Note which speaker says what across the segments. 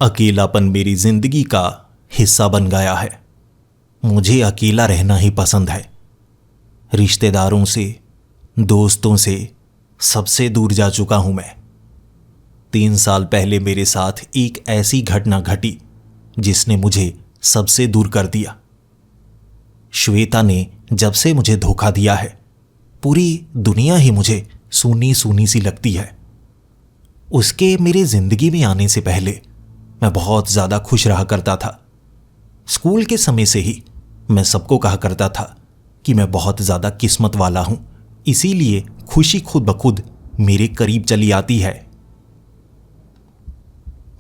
Speaker 1: अकेलापन मेरी जिंदगी का हिस्सा बन गया है। मुझे अकेला रहना ही पसंद है। रिश्तेदारों से, दोस्तों से, सबसे दूर जा चुका हूं मैं। 3 साल पहले मेरे साथ एक ऐसी घटना घटी जिसने मुझे सबसे दूर कर दिया। श्वेता ने जब से मुझे धोखा दिया है, पूरी दुनिया ही मुझे सूनी सूनी सी लगती है। उसके मेरे जिंदगी में आने से पहले मैं बहुत ज्यादा खुश रहा करता था। स्कूल के समय से ही मैं सबको कहा करता था कि मैं बहुत ज्यादा किस्मत वाला हूं, इसीलिए खुशी खुद ब खुद मेरे करीब चली आती है।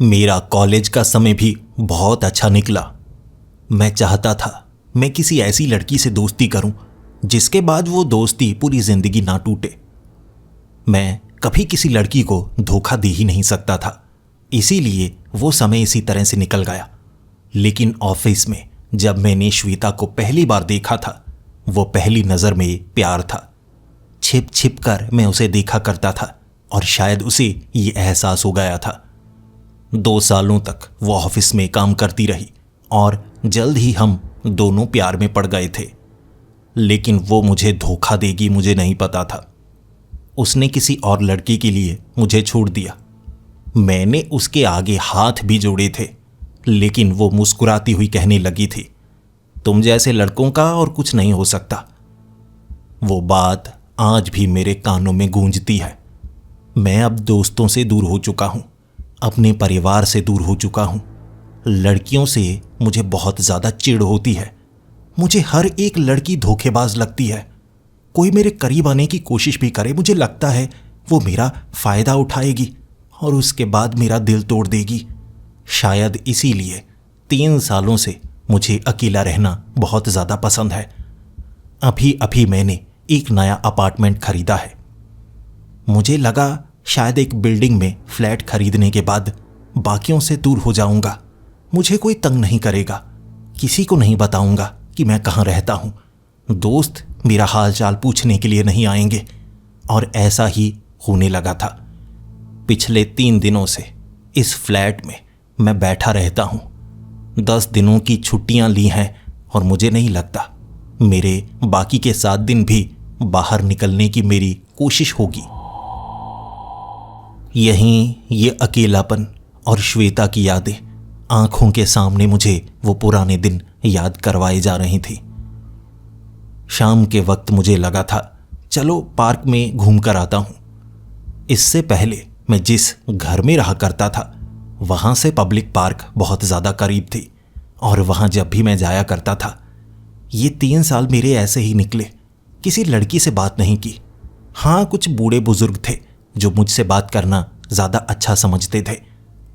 Speaker 1: मेरा कॉलेज का समय भी बहुत अच्छा निकला। मैं चाहता था मैं किसी ऐसी लड़की से दोस्ती करूं जिसके बाद वो दोस्ती पूरी जिंदगी ना टूटे। मैं कभी किसी लड़की को धोखा दे ही नहीं सकता था, इसीलिए वो समय इसी तरह से निकल गया। लेकिन ऑफिस में जब मैंने श्वेता को पहली बार देखा था, वो पहली नजर में प्यार था। छिप छिप कर मैं उसे देखा करता था और शायद उसे ये एहसास हो गया था। 2 सालों तक वो ऑफिस में काम करती रही और जल्द ही हम दोनों प्यार में पड़ गए थे। लेकिन वो मुझे धोखा देगी मुझे नहीं पता था। उसने किसी और लड़की के लिए मुझे छोड़ दिया। मैंने उसके आगे हाथ भी जोड़े थे, लेकिन वो मुस्कुराती हुई कहने लगी थी, तुम जैसे लड़कों का और कुछ नहीं हो सकता। वो बात आज भी मेरे कानों में गूंजती है। मैं अब दोस्तों से दूर हो चुका हूं, अपने परिवार से दूर हो चुका हूं। लड़कियों से मुझे बहुत ज्यादा चिढ़ होती है। मुझे हर एक लड़की धोखेबाज लगती है। कोई मेरे करीब आने की कोशिश भी करे, मुझे लगता है वो मेरा फायदा उठाएगी और उसके बाद मेरा दिल तोड़ देगी। शायद इसीलिए 3 सालों से मुझे अकेला रहना बहुत ज़्यादा पसंद है। अभी अभी मैंने एक नया अपार्टमेंट खरीदा है। मुझे लगा शायद एक बिल्डिंग में फ्लैट खरीदने के बाद बाकियों से दूर हो जाऊंगा। मुझे कोई तंग नहीं करेगा, किसी को नहीं बताऊंगा कि मैं कहाँ रहता हूँ। दोस्त मेरा हाल चाल पूछने के लिए नहीं आएंगे। और ऐसा ही होने लगा था। पिछले 3 दिनों से इस फ्लैट में मैं बैठा रहता हूं। 10 दिनों की छुट्टियां ली हैं और मुझे नहीं लगता मेरे बाकी के 7 दिन भी बाहर निकलने की मेरी कोशिश होगी। यहीं ये अकेलापन और श्वेता की यादें आंखों के सामने मुझे वो पुराने दिन याद करवाए जा रही थी। शाम के वक्त मुझे लगा था चलो पार्क में घूम कर आता हूं। इससे पहले मैं जिस घर में रहा करता था वहां से पब्लिक पार्क बहुत ज़्यादा करीब थी और वहां जब भी मैं जाया करता था। ये 3 साल मेरे ऐसे ही निकले। किसी लड़की से बात नहीं की। हाँ, कुछ बूढ़े बुजुर्ग थे जो मुझसे बात करना ज़्यादा अच्छा समझते थे,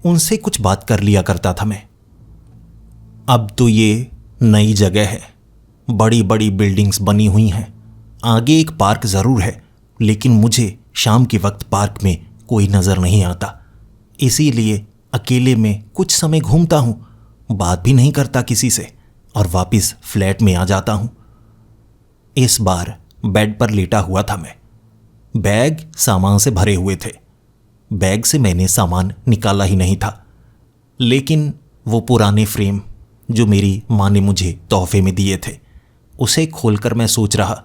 Speaker 1: उनसे कुछ बात कर लिया करता था मैं। अब तो ये नई जगह है, बड़ी बड़ी बिल्डिंग्स बनी हुई हैं। आगे एक पार्क ज़रूर है, लेकिन मुझे शाम के वक्त पार्क में कोई नज़र नहीं आता। इसीलिए अकेले में कुछ समय घूमता हूँ, बात भी नहीं करता किसी से और वापस फ्लैट में आ जाता हूँ। इस बार बेड पर लेटा हुआ था मैं। बैग सामान से भरे हुए थे। बैग से मैंने सामान निकाला ही नहीं था, लेकिन वो पुराने फ्रेम जो मेरी माँ ने मुझे तोहफे में दिए थे, उसे खोलकर मैं सोच रहा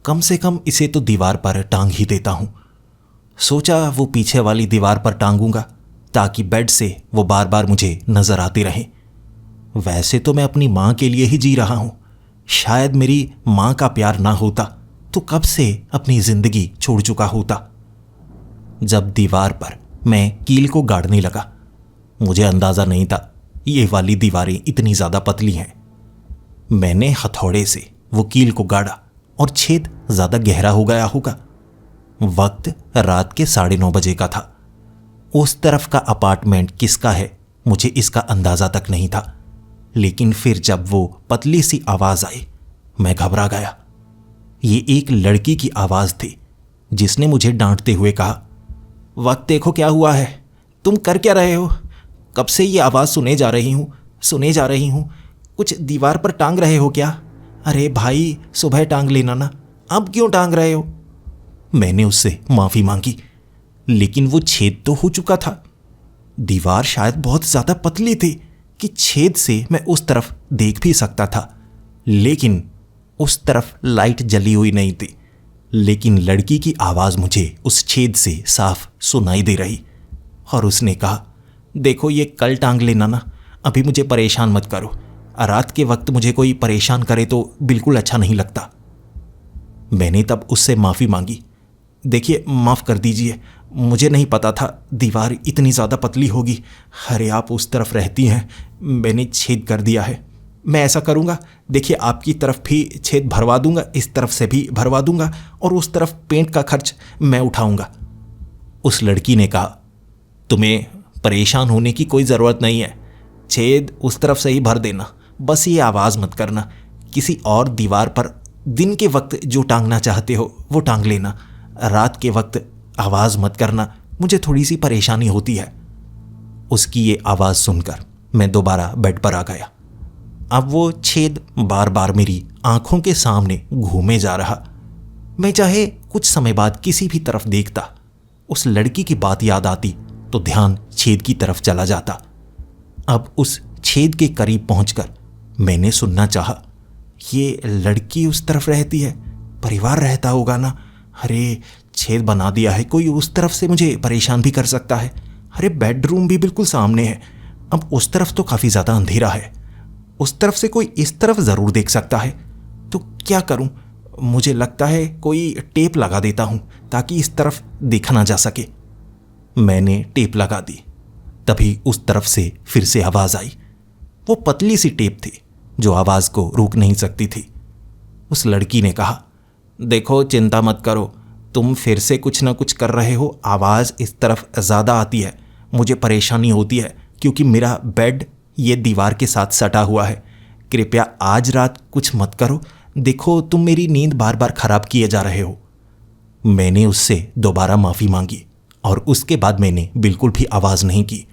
Speaker 1: कम से कम इसे तो दीवार पर टांग ही देता हूं। सोचा वो पीछे वाली दीवार पर टांगूंगा ताकि बेड से वो बार बार मुझे नजर आते रहे। वैसे तो मैं अपनी माँ के लिए ही जी रहा हूं। शायद मेरी माँ का प्यार ना होता तो कब से अपनी जिंदगी छोड़ चुका होता। जब दीवार पर मैं कील को गाड़ने लगा, मुझे अंदाजा नहीं था ये वाली दीवारें इतनी ज्यादा पतली हैं। मैंने हथौड़े से वो कील को गाड़ा और छेद ज्यादा गहरा हो गया होगा। वक्त रात के 9:30 बजे का था। उस तरफ का अपार्टमेंट किसका है मुझे इसका अंदाजा तक नहीं था, लेकिन फिर जब वो पतली सी आवाज आई मैं घबरा गया। ये एक लड़की की आवाज थी जिसने मुझे डांटते हुए कहा, वक्त देखो क्या हुआ है, तुम कर क्या रहे हो? कब से ये आवाज सुने जा रही हूं। कुछ दीवार पर टांग रहे हो क्या? अरे भाई, सुबह टांग लेना ना, अब क्यों टांग रहे हो? मैंने उससे माफी मांगी, लेकिन वो छेद तो हो चुका था। दीवार शायद बहुत ज़्यादा पतली थी कि छेद से मैं उस तरफ देख भी सकता था, लेकिन उस तरफ लाइट जली हुई नहीं थी। लेकिन लड़की की आवाज़ मुझे उस छेद से साफ सुनाई दे रही और उसने कहा, देखो ये कल टांग लेना ना, अभी मुझे परेशान मत करो। रात के वक्त मुझे कोई परेशान करे तो बिल्कुल अच्छा नहीं लगता। मैंने तब उससे माफ़ी मांगी। देखिए माफ़ कर दीजिए, मुझे नहीं पता था दीवार इतनी ज़्यादा पतली होगी। अरे आप उस तरफ रहती हैं, मैंने छेद कर दिया है। मैं ऐसा करूँगा, देखिए आपकी तरफ भी छेद भरवा दूंगा, इस तरफ से भी भरवा दूंगा और उस तरफ पेंट का खर्च मैं उठाऊंगा। उस लड़की ने कहा, तुम्हें परेशान होने की कोई ज़रूरत नहीं है, छेद उस तरफ से ही भर देना, बस ये आवाज़ मत करना। किसी और दीवार पर दिन के वक्त जो टांगना चाहते हो वो टांग लेना, रात के वक्त आवाज़ मत करना, मुझे थोड़ी सी परेशानी होती है। उसकी ये आवाज़ सुनकर मैं दोबारा बेड पर आ गया। अब वो छेद बार बार मेरी आंखों के सामने घूमे जा रहा। मैं चाहे कुछ समय बाद किसी भी तरफ देखता, उस लड़की की बात याद आती तो ध्यान छेद की तरफ चला जाता। अब उस छेद के करीब पहुंचकर मैंने सुनना चाहा, ये लड़की उस तरफ रहती है, परिवार रहता होगा ना। अरे छेद बना दिया है, कोई उस तरफ से मुझे परेशान भी कर सकता है। अरे बेडरूम भी बिल्कुल सामने है, अब उस तरफ तो काफ़ी ज़्यादा अंधेरा है, उस तरफ से कोई इस तरफ ज़रूर देख सकता है। तो क्या करूं? मुझे लगता है कोई टेप लगा देता हूं ताकि इस तरफ देखा ना जा सके। मैंने टेप लगा दी, तभी उस तरफ से फिर से आवाज़ आई। वो पतली सी टेप थी जो आवाज़ को रोक नहीं सकती थी। उस लड़की ने कहा, देखो चिंता मत करो, तुम फिर से कुछ ना कुछ कर रहे हो, आवाज़ इस तरफ ज़्यादा आती है, मुझे परेशानी होती है क्योंकि मेरा बेड ये दीवार के साथ सटा हुआ है। कृपया आज रात कुछ मत करो, देखो तुम मेरी नींद बार बार खराब किए जा रहे हो। मैंने उससे दोबारा माफ़ी मांगी और उसके बाद मैंने बिल्कुल भी आवाज़ नहीं की।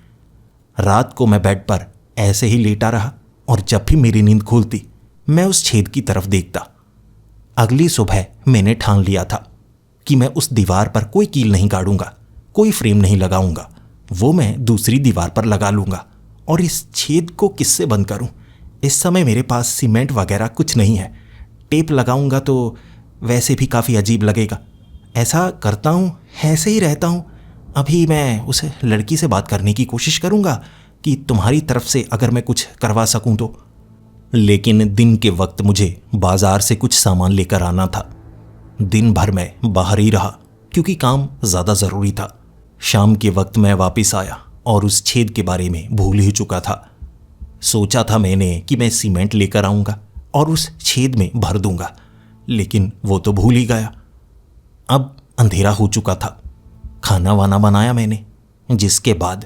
Speaker 1: रात को मैं बेड पर ऐसे ही लेटा रहा और जब भी मेरी नींद खुलती मैं उस छेद की तरफ देखता। अगली सुबह मैंने ठान लिया था कि मैं उस दीवार पर कोई कील नहीं गाड़ूंगा, कोई फ्रेम नहीं लगाऊंगा, वो मैं दूसरी दीवार पर लगा लूंगा। और इस छेद को किससे बंद करूं? इस समय मेरे पास सीमेंट वगैरह कुछ नहीं है, टेप लगाऊंगा तो वैसे भी काफ़ी अजीब लगेगा। ऐसा करता हूं, ऐसे ही रहता हूं। अभी मैं उस लड़की से बात करने की कोशिश करूंगा कि तुम्हारी तरफ से अगर मैं कुछ करवा सकूं तो। लेकिन दिन के वक्त मुझे बाजार से कुछ सामान लेकर आना था। दिन भर मैं बाहर ही रहा क्योंकि काम ज़्यादा ज़रूरी था। शाम के वक्त मैं वापस आया और उस छेद के बारे में भूल ही चुका था। सोचा था मैंने कि मैं सीमेंट लेकर आऊँगा और उस छेद में भर दूंगा, लेकिन वो तो भूल ही गया। अब अंधेरा हो चुका था। खाना वाना बनाया मैंने, जिसके बाद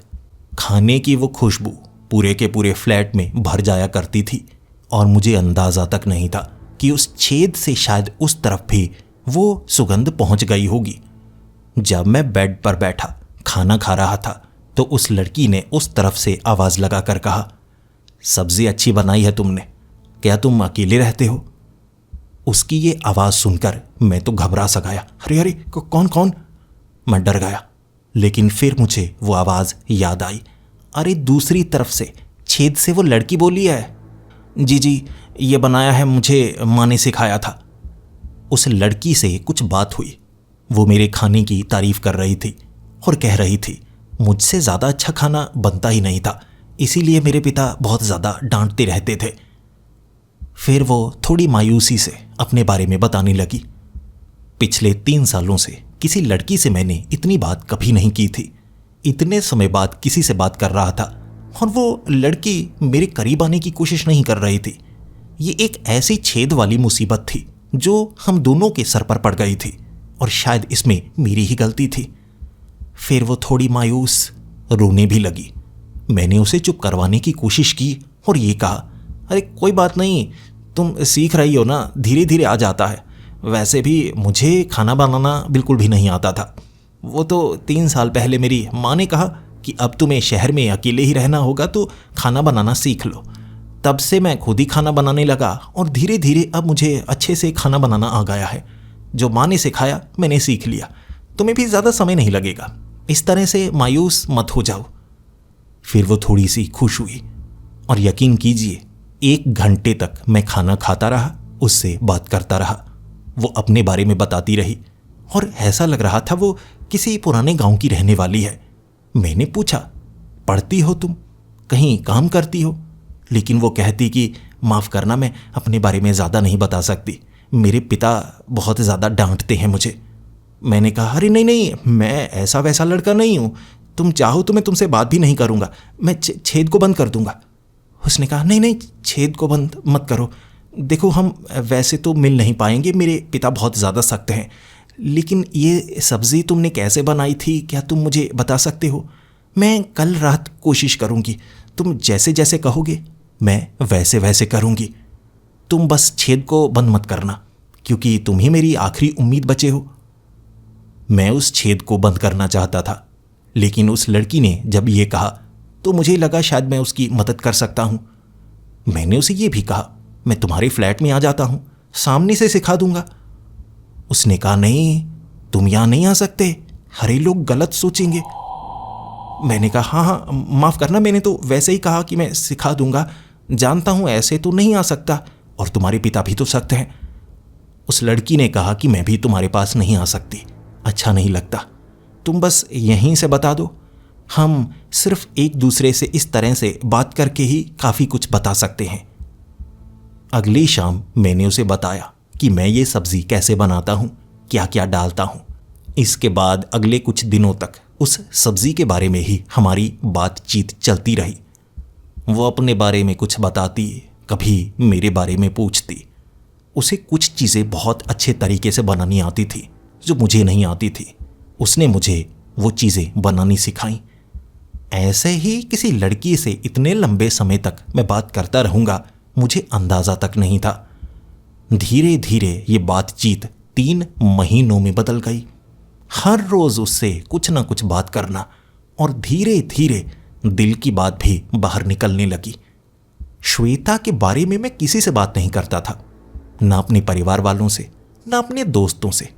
Speaker 1: खाने की वो खुशबू पूरे के पूरे फ्लैट में भर जाया करती थी और मुझे अंदाज़ा तक नहीं था कि उस छेद से शायद उस तरफ भी वो सुगंध पहुंच गई होगी। जब मैं बेड पर बैठा खाना खा रहा था तो उस लड़की ने उस तरफ से आवाज़ लगाकर कहा, सब्ज़ी अच्छी बनाई है तुमने, क्या तुम अकेले रहते हो? उसकी ये आवाज़ सुनकर मैं तो घबरा सा गया। अरे अरे कौन कौन? मैं डर गया, लेकिन फिर मुझे वो आवाज़ याद आई। अरे दूसरी तरफ से छेद से वो लड़की बोली है, जी जी ये बनाया है, मुझे माँ ने सिखाया था। उस लड़की से कुछ बात हुई, वो मेरे खाने की तारीफ़ कर रही थी और कह रही थी मुझसे ज़्यादा अच्छा खाना बनता ही नहीं था, इसीलिए मेरे पिता बहुत ज़्यादा डांटते रहते थे। फिर वो थोड़ी मायूसी से अपने बारे में बताने लगी। पिछले 3 सालों से किसी लड़की से मैंने इतनी बात कभी नहीं की थी। इतने समय बाद किसी से बात कर रहा था और वो लड़की मेरे करीब आने की कोशिश नहीं कर रही थी। ये एक ऐसी छेद वाली मुसीबत थी जो हम दोनों के सर पर पड़ गई थी और शायद इसमें मेरी ही गलती थी। फिर वो थोड़ी मायूस रोने भी लगी। मैंने उसे चुप करवाने की कोशिश की और ये कहा, अरे कोई बात नहीं, तुम सीख रही हो ना, धीरे धीरे आ जाता है। वैसे भी मुझे खाना बनाना बिल्कुल भी नहीं आता था। वो तो 3 साल पहले मेरी माँ ने कहा कि अब तुम्हें शहर में अकेले ही रहना होगा तो खाना बनाना सीख लो। तब से मैं खुद ही खाना बनाने लगा और धीरे धीरे अब मुझे अच्छे से खाना बनाना आ गया है। जो माँ ने सिखाया मैंने सीख लिया। तुम्हें भी ज़्यादा समय नहीं लगेगा। इस तरह से मायूस मत हो जाओ। फिर वो थोड़ी सी खुश हुई और यकीन कीजिए 1 घंटे तक मैं खाना खाता रहा, उससे बात करता रहा। वो अपने बारे में बताती रही और ऐसा लग रहा था वो किसी पुराने गांव की रहने वाली है। मैंने पूछा, पढ़ती हो तुम, कहीं काम करती हो? लेकिन वो कहती कि माफ़ करना, मैं अपने बारे में ज़्यादा नहीं बता सकती, मेरे पिता बहुत ज़्यादा डांटते हैं मुझे। मैंने कहा, अरे नहीं नहीं, मैं ऐसा वैसा लड़का नहीं हूँ, तुम चाहो तो मैं तुमसे बात भी नहीं करूँगा, मैं छेद को बंद कर दूँगा। उसने कहा, नहीं नहीं, छेद को बंद मत करो, देखो हम वैसे तो मिल नहीं पाएंगे, मेरे पिता बहुत ज़्यादा सख्त हैं, लेकिन ये सब्ज़ी तुमने कैसे बनाई थी, क्या तुम मुझे बता सकते हो? मैं कल रात कोशिश करूँगी, तुम जैसे जैसे कहोगे मैं वैसे वैसे करूँगी। तुम बस छेद को बंद मत करना, क्योंकि तुम ही मेरी आखिरी उम्मीद बचे हो। मैं उस छेद को बंद करना चाहता था, लेकिन उस लड़की ने जब ये कहा तो मुझे लगा शायद मैं उसकी मदद कर सकता हूँ। मैंने उसे ये भी कहा, मैं तुम्हारे फ्लैट में आ जाता हूँ, सामने से सिखा दूंगा। उसने कहा, नहीं, तुम यहाँ नहीं आ सकते, हरे लोग गलत सोचेंगे। मैंने कहा, हाँ हाँ, माफ़ करना, मैंने तो वैसे ही कहा कि मैं सिखा दूंगा, जानता हूँ ऐसे तो नहीं आ सकता, और तुम्हारे पिता भी तो सख्त हैं। उस लड़की ने कहा कि मैं भी तुम्हारे पास नहीं आ सकती, अच्छा नहीं लगता, तुम बस यहीं से बता दो, हम सिर्फ एक दूसरे से इस तरह से बात करके ही काफ़ी कुछ बता सकते हैं। अगली शाम मैंने उसे बताया कि मैं ये सब्ज़ी कैसे बनाता हूँ, क्या क्या डालता हूँ। इसके बाद अगले कुछ दिनों तक उस सब्ज़ी के बारे में ही हमारी बातचीत चलती रही। वो अपने बारे में कुछ बताती, कभी मेरे बारे में पूछती। उसे कुछ चीज़ें बहुत अच्छे तरीके से बनानी आती थी जो मुझे नहीं आती थी। उसने मुझे वो चीज़ें बनानी सिखाई। ऐसे ही किसी लड़की से इतने लंबे समय तक मैं बात करता रहूँगा, मुझे अंदाज़ा तक नहीं था। धीरे धीरे ये बातचीत 3 महीनों में बदल गई। हर रोज़ उससे कुछ ना कुछ बात करना, और धीरे धीरे दिल की बात भी बाहर निकलने लगी। श्वेता के बारे में मैं किसी से बात नहीं करता था, ना अपने परिवार वालों से, ना अपने दोस्तों से।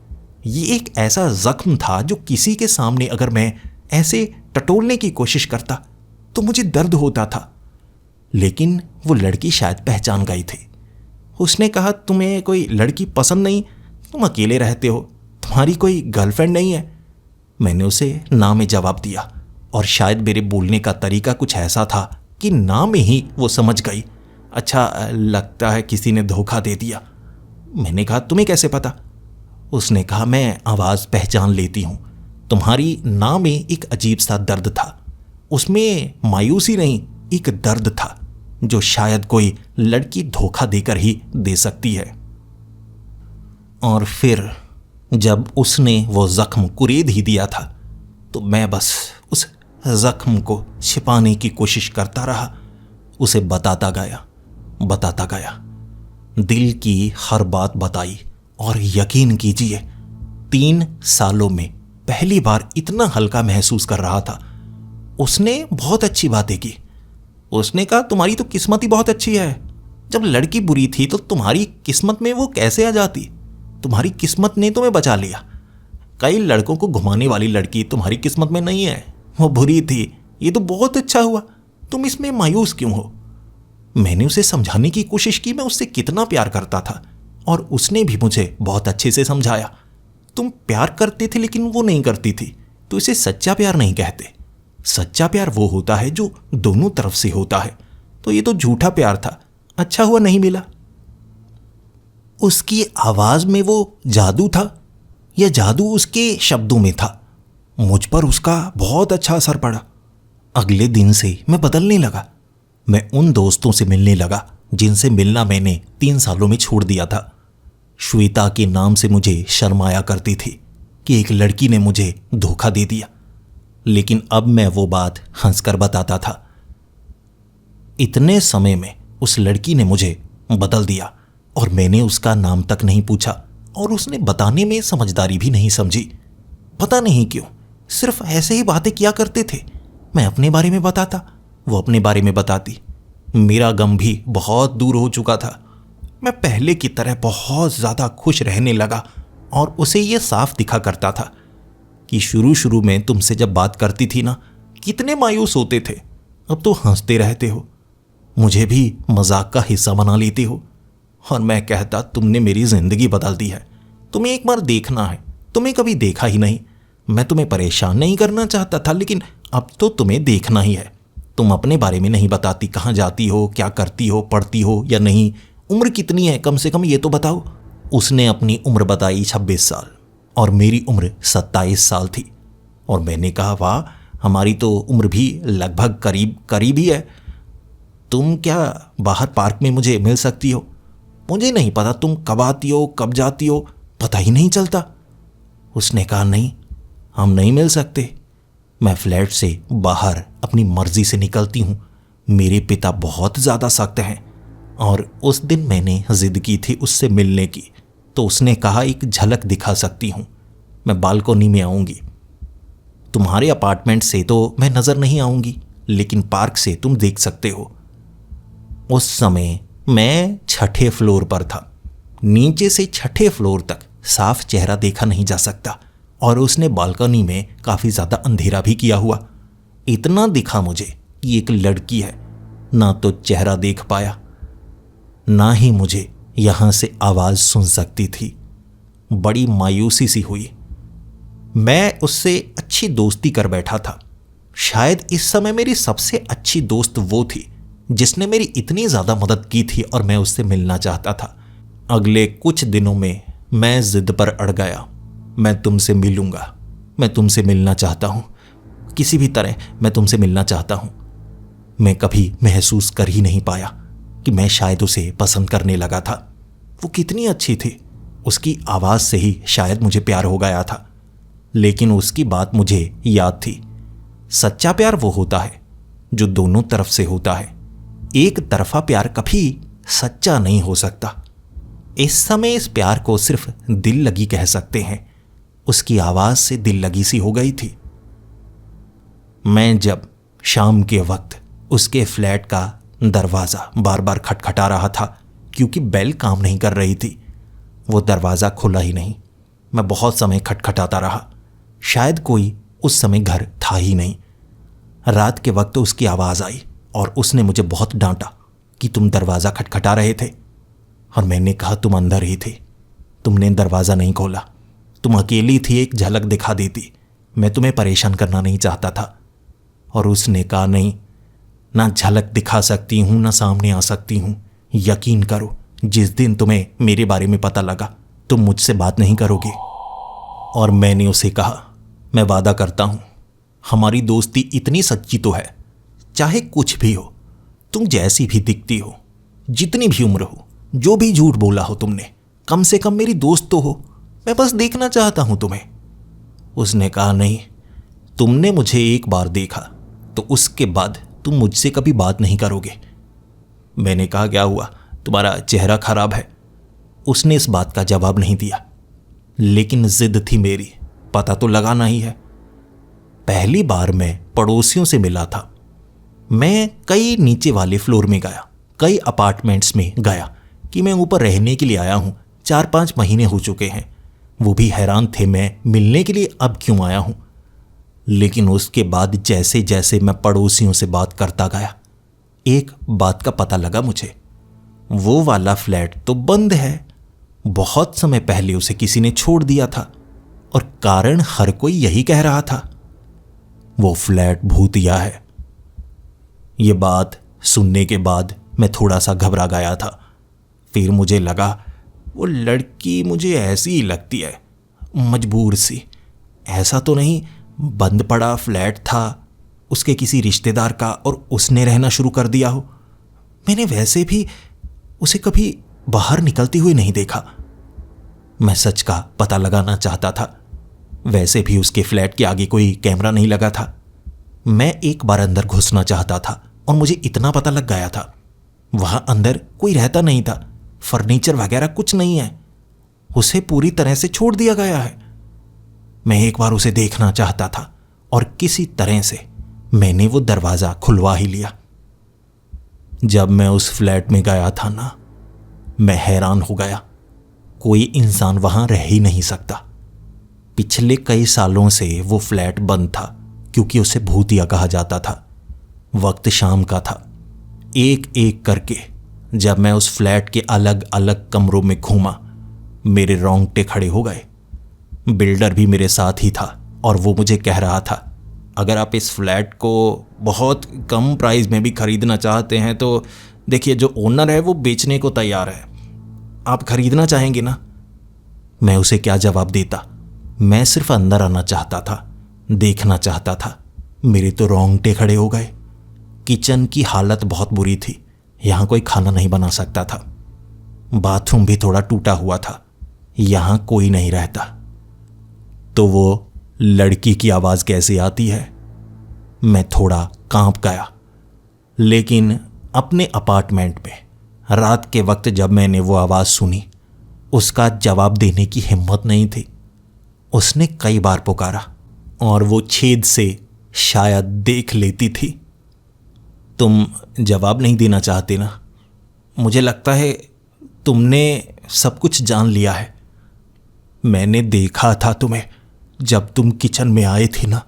Speaker 1: ये एक ऐसा जख्म था जो किसी के सामने अगर मैं ऐसे टटोलने की कोशिश करता तो मुझे दर्द होता था। लेकिन वो लड़की शायद पहचान गई थी। उसने कहा, तुम्हें कोई लड़की पसंद नहीं, तुम अकेले रहते हो, तुम्हारी कोई गर्लफ्रेंड नहीं है? मैंने उसे ना में जवाब दिया, और शायद मेरे बोलने का तरीका कुछ ऐसा था कि ना में ही वो समझ गई। अच्छा, लगता है किसी ने धोखा दे दिया। मैंने कहा, तुम्हें कैसे पता? उसने कहा, मैं आवाज़ पहचान लेती हूँ। तुम्हारी ना में एक अजीब सा दर्द था, उसमें मायूसी नहीं, एक दर्द था जो शायद कोई लड़की धोखा देकर ही दे सकती है। और फिर जब उसने वो जख्म कुरेद ही दिया था तो मैं बस उस जख्म को छिपाने की कोशिश करता रहा, उसे बताता गया, दिल की हर बात बताई। और यकीन कीजिए 3 सालों में पहली बार इतना हल्का महसूस कर रहा था। उसने बहुत अच्छी बातें की। उसने कहा, तुम्हारी तो किस्मत ही बहुत अच्छी है, जब लड़की बुरी थी तो तुम्हारी किस्मत में वो कैसे आ जाती? तुम्हारी किस्मत ने तुम्हें बचा लिया। कई लड़कों को घुमाने वाली लड़की तुम्हारी किस्मत में नहीं है, वो बुरी थी। ये तो बहुत अच्छा हुआ, तुम इसमें मायूस क्यों हो? मैंने उसे समझाने की कोशिश की मैं उससे कितना प्यार करता था, और उसने भी मुझे बहुत अच्छे से समझाया। तुम प्यार करते थे लेकिन वो नहीं करती थी, तो इसे सच्चा प्यार नहीं कहते। सच्चा प्यार वो होता है जो दोनों तरफ से होता है। तो ये तो झूठा प्यार था, अच्छा हुआ नहीं मिला। उसकी आवाज़ में वो जादू था या जादू उसके शब्दों में था? मुझ पर उसका बहुत अच्छा असर पड़ा। अगले दिन से मैं बदलने लगा। मैं उन दोस्तों से मिलने लगा जिनसे मिलना मैंने 3 सालों में छोड़ दिया था। श्वेता के नाम से मुझे शर्म आया करती थी कि एक लड़की ने मुझे धोखा दे दिया, लेकिन अब मैं वो बात हंसकर बताता था। इतने समय में उस लड़की ने मुझे बदल दिया, और मैंने उसका नाम तक नहीं पूछा, और उसने बताने में समझदारी भी नहीं समझी। पता नहीं क्यों, सिर्फ ऐसे ही बातें किया करते थे। मैं अपने बारे में बताता, वो अपने बारे में बताती। मेरा गम भी बहुत दूर हो चुका था। मैं पहले की तरह बहुत ज़्यादा खुश रहने लगा, और उसे ये साफ दिखा करता था कि शुरू में तुमसे जब बात करती थी ना, कितने मायूस होते थे। अब तो हंसते रहते हो, मुझे भी मजाक का हिस्सा बना लेते हो। और मैं कहता तुमने मेरी जिंदगी बदल दी है, तुम्हें एक बार देखना है, तुम्हें कभी देखा ही नहीं। मैं तुम्हें परेशान नहीं करना चाहता था, लेकिन अब तो तुम्हें देखना ही है। तुम अपने बारे में नहीं बताती, कहाँ जाती हो, क्या करती हो, पढ़ती हो या नहीं, उम्र कितनी है, कम से कम ये तो बताओ। उसने अपनी उम्र बताई 26 साल और मेरी उम्र 27 साल थी। और मैंने कहा वाह, हमारी तो उम्र भी लगभग करीब करीब ही है। तुम क्या बाहर पार्क में मुझे मिल सकती हो? मुझे नहीं पता तुम कब आती हो कब जाती हो, पता ही नहीं चलता। उसने कहा नहीं, हम नहीं मिल सकते। मैं फ्लैट से बाहर अपनी मर्जी से निकलती हूँ। मेरे पिता बहुत ज़्यादा सख्त हैं और उस दिन मैंने जिद की थी उससे मिलने की, तो उसने कहा एक झलक दिखा सकती हूँ, मैं बालकोनी में आऊँगी। तुम्हारे अपार्टमेंट से तो मैं नज़र नहीं आऊँगी, लेकिन पार्क से तुम देख सकते हो। उस समय मैं 6ठे फ्लोर पर था। नीचे से 6ठे फ्लोर तक साफ चेहरा देखा नहीं जा सकता और उसने बालकनी में काफ़ी ज़्यादा अंधेरा भी किया हुआ। इतना दिखा मुझे कि एक लड़की है। ना तो चेहरा देख पाया, ना ही मुझे यहाँ से आवाज़ सुन सकती थी। बड़ी मायूसी सी हुई। मैं उससे अच्छी दोस्ती कर बैठा था। शायद इस समय मेरी सबसे अच्छी दोस्त वो थी जिसने मेरी इतनी ज़्यादा मदद की थी और मैं उससे मिलना चाहता था। अगले कुछ दिनों में मैं ज़िद पर अड़ गया। मैं तुमसे मिलूँगा, मैं तुमसे मिलना चाहता हूँ, किसी भी तरह मैं तुमसे मिलना चाहता हूँ। मैं कभी महसूस कर ही नहीं पाया कि मैं शायद उसे पसंद करने लगा था। वो कितनी अच्छी थी, उसकी आवाज़ से ही शायद मुझे प्यार हो गया था। लेकिन उसकी बात मुझे याद थी, सच्चा प्यार वो होता है जो दोनों तरफ से होता है। एक तरफा प्यार कभी सच्चा नहीं हो सकता। इस समय इस प्यार को सिर्फ दिल लगी कह सकते हैं। उसकी आवाज़ से दिल लगी सी हो गई थी। मैं जब शाम के वक्त उसके फ्लैट का दरवाज़ा बार बार खटखटा रहा था क्योंकि बेल काम नहीं कर रही थी, वो दरवाज़ा खुला ही नहीं। मैं बहुत समय खटखटाता रहा, शायद कोई उस समय घर था ही नहीं। रात के वक्त उसकी आवाज़ आई और उसने मुझे बहुत डांटा कि तुम दरवाज़ा खटखटा रहे थे। और मैंने कहा तुम अंदर ही थे, तुमने दरवाज़ा नहीं खोला, तुम अकेली थी, एक झलक दिखा देती, मैं तुम्हें परेशान करना नहीं चाहता था। और उसने कहा नहीं, ना झलक दिखा सकती हूँ ना सामने आ सकती हूँ। यकीन करो, जिस दिन तुम्हें मेरे बारे में पता लगा तुम मुझसे बात नहीं करोगे। और मैंने उसे कहा मैं वादा करता हूँ हमारी दोस्ती इतनी सच्ची तो है, चाहे कुछ भी हो, तुम जैसी भी दिखती हो, जितनी भी उम्र हो, जो भी झूठ बोला हो तुमने, कम से कम मेरी दोस्त तो हो, मैं बस देखना चाहता हूं तुम्हें। उसने कहा नहीं, तुमने मुझे एक बार देखा तो उसके बाद तुम मुझसे कभी बात नहीं करोगे। मैंने कहा क्या हुआ, तुम्हारा चेहरा खराब है? उसने इस बात का जवाब नहीं दिया, लेकिन जिद थी मेरी, पता तो लगाना ही है। पहली बार मैं पड़ोसियों से मिला था। मैं कई नीचे वाले फ्लोर में गया, कई अपार्टमेंट्स में गया कि मैं ऊपर रहने के लिए आया हूँ, 4-5 महीने हो चुके हैं। वो भी हैरान थे मैं मिलने के लिए अब क्यों आया हूँ। लेकिन उसके बाद जैसे जैसे मैं पड़ोसियों से बात करता गया, एक बात का पता लगा मुझे, वो वाला फ्लैट तो बंद है। बहुत समय पहले उसे किसी ने छोड़ दिया था और कारण हर कोई यही कह रहा था, वो फ्लैट भूतिया है। ये बात सुनने के बाद मैं थोड़ा सा घबरा गया था। फिर मुझे लगा वो लड़की मुझे ऐसी ही लगती है, मजबूर सी। ऐसा तो नहीं बंद पड़ा फ्लैट था उसके किसी रिश्तेदार का और उसने रहना शुरू कर दिया हो। मैंने वैसे भी उसे कभी बाहर निकलती हुई नहीं देखा। मैं सच का पता लगाना चाहता था। वैसे भी उसके फ्लैट के आगे कोई कैमरा नहीं लगा था। मैं एक बार अंदर घुसना चाहता था और मुझे इतना पता लग गया था, वहां अंदर कोई रहता नहीं था, फर्नीचर वगैरह कुछ नहीं है, उसे पूरी तरह से छोड़ दिया गया है। मैं एक बार उसे देखना चाहता था और किसी तरह से मैंने वो दरवाज़ा खुलवा ही लिया। जब मैं उस फ्लैट में गया था ना, मैं हैरान हो गया। कोई इंसान वहां रह ही नहीं सकता। पिछले कई सालों से वो फ्लैट बंद था क्योंकि उसे भूतिया कहा जाता था। वक्त शाम का था। एक एक करके जब मैं उस फ्लैट के अलग अलग कमरों में घूमा, मेरे रोंगटे खड़े हो गए। बिल्डर भी मेरे साथ ही था और वो मुझे कह रहा था, अगर आप इस फ्लैट को बहुत कम प्राइस में भी खरीदना चाहते हैं तो देखिए, जो ओनर है वो बेचने को तैयार है, आप खरीदना चाहेंगे ना? मैं उसे क्या जवाब देता? मैं सिर्फ अंदर आना चाहता था, देखना चाहता था। मेरे तो रोंगटे खड़े हो गए। किचन की हालत बहुत बुरी थी, यहाँ कोई खाना नहीं बना सकता था। बाथरूम भी थोड़ा टूटा हुआ था, यहाँ कोई नहीं रहता। तो वो लड़की की आवाज़ कैसे आती है? मैं थोड़ा कांप गया। लेकिन अपने अपार्टमेंट में रात के वक्त जब मैंने वो आवाज़ सुनी, उसका जवाब देने की हिम्मत नहीं थी। उसने कई बार पुकारा और वो छेद से शायद देख लेती थी। तुम जवाब नहीं देना चाहते ना? मुझे लगता है तुमने सब कुछ जान लिया है। मैंने देखा था तुम्हें जब तुम किचन में आए थे ना,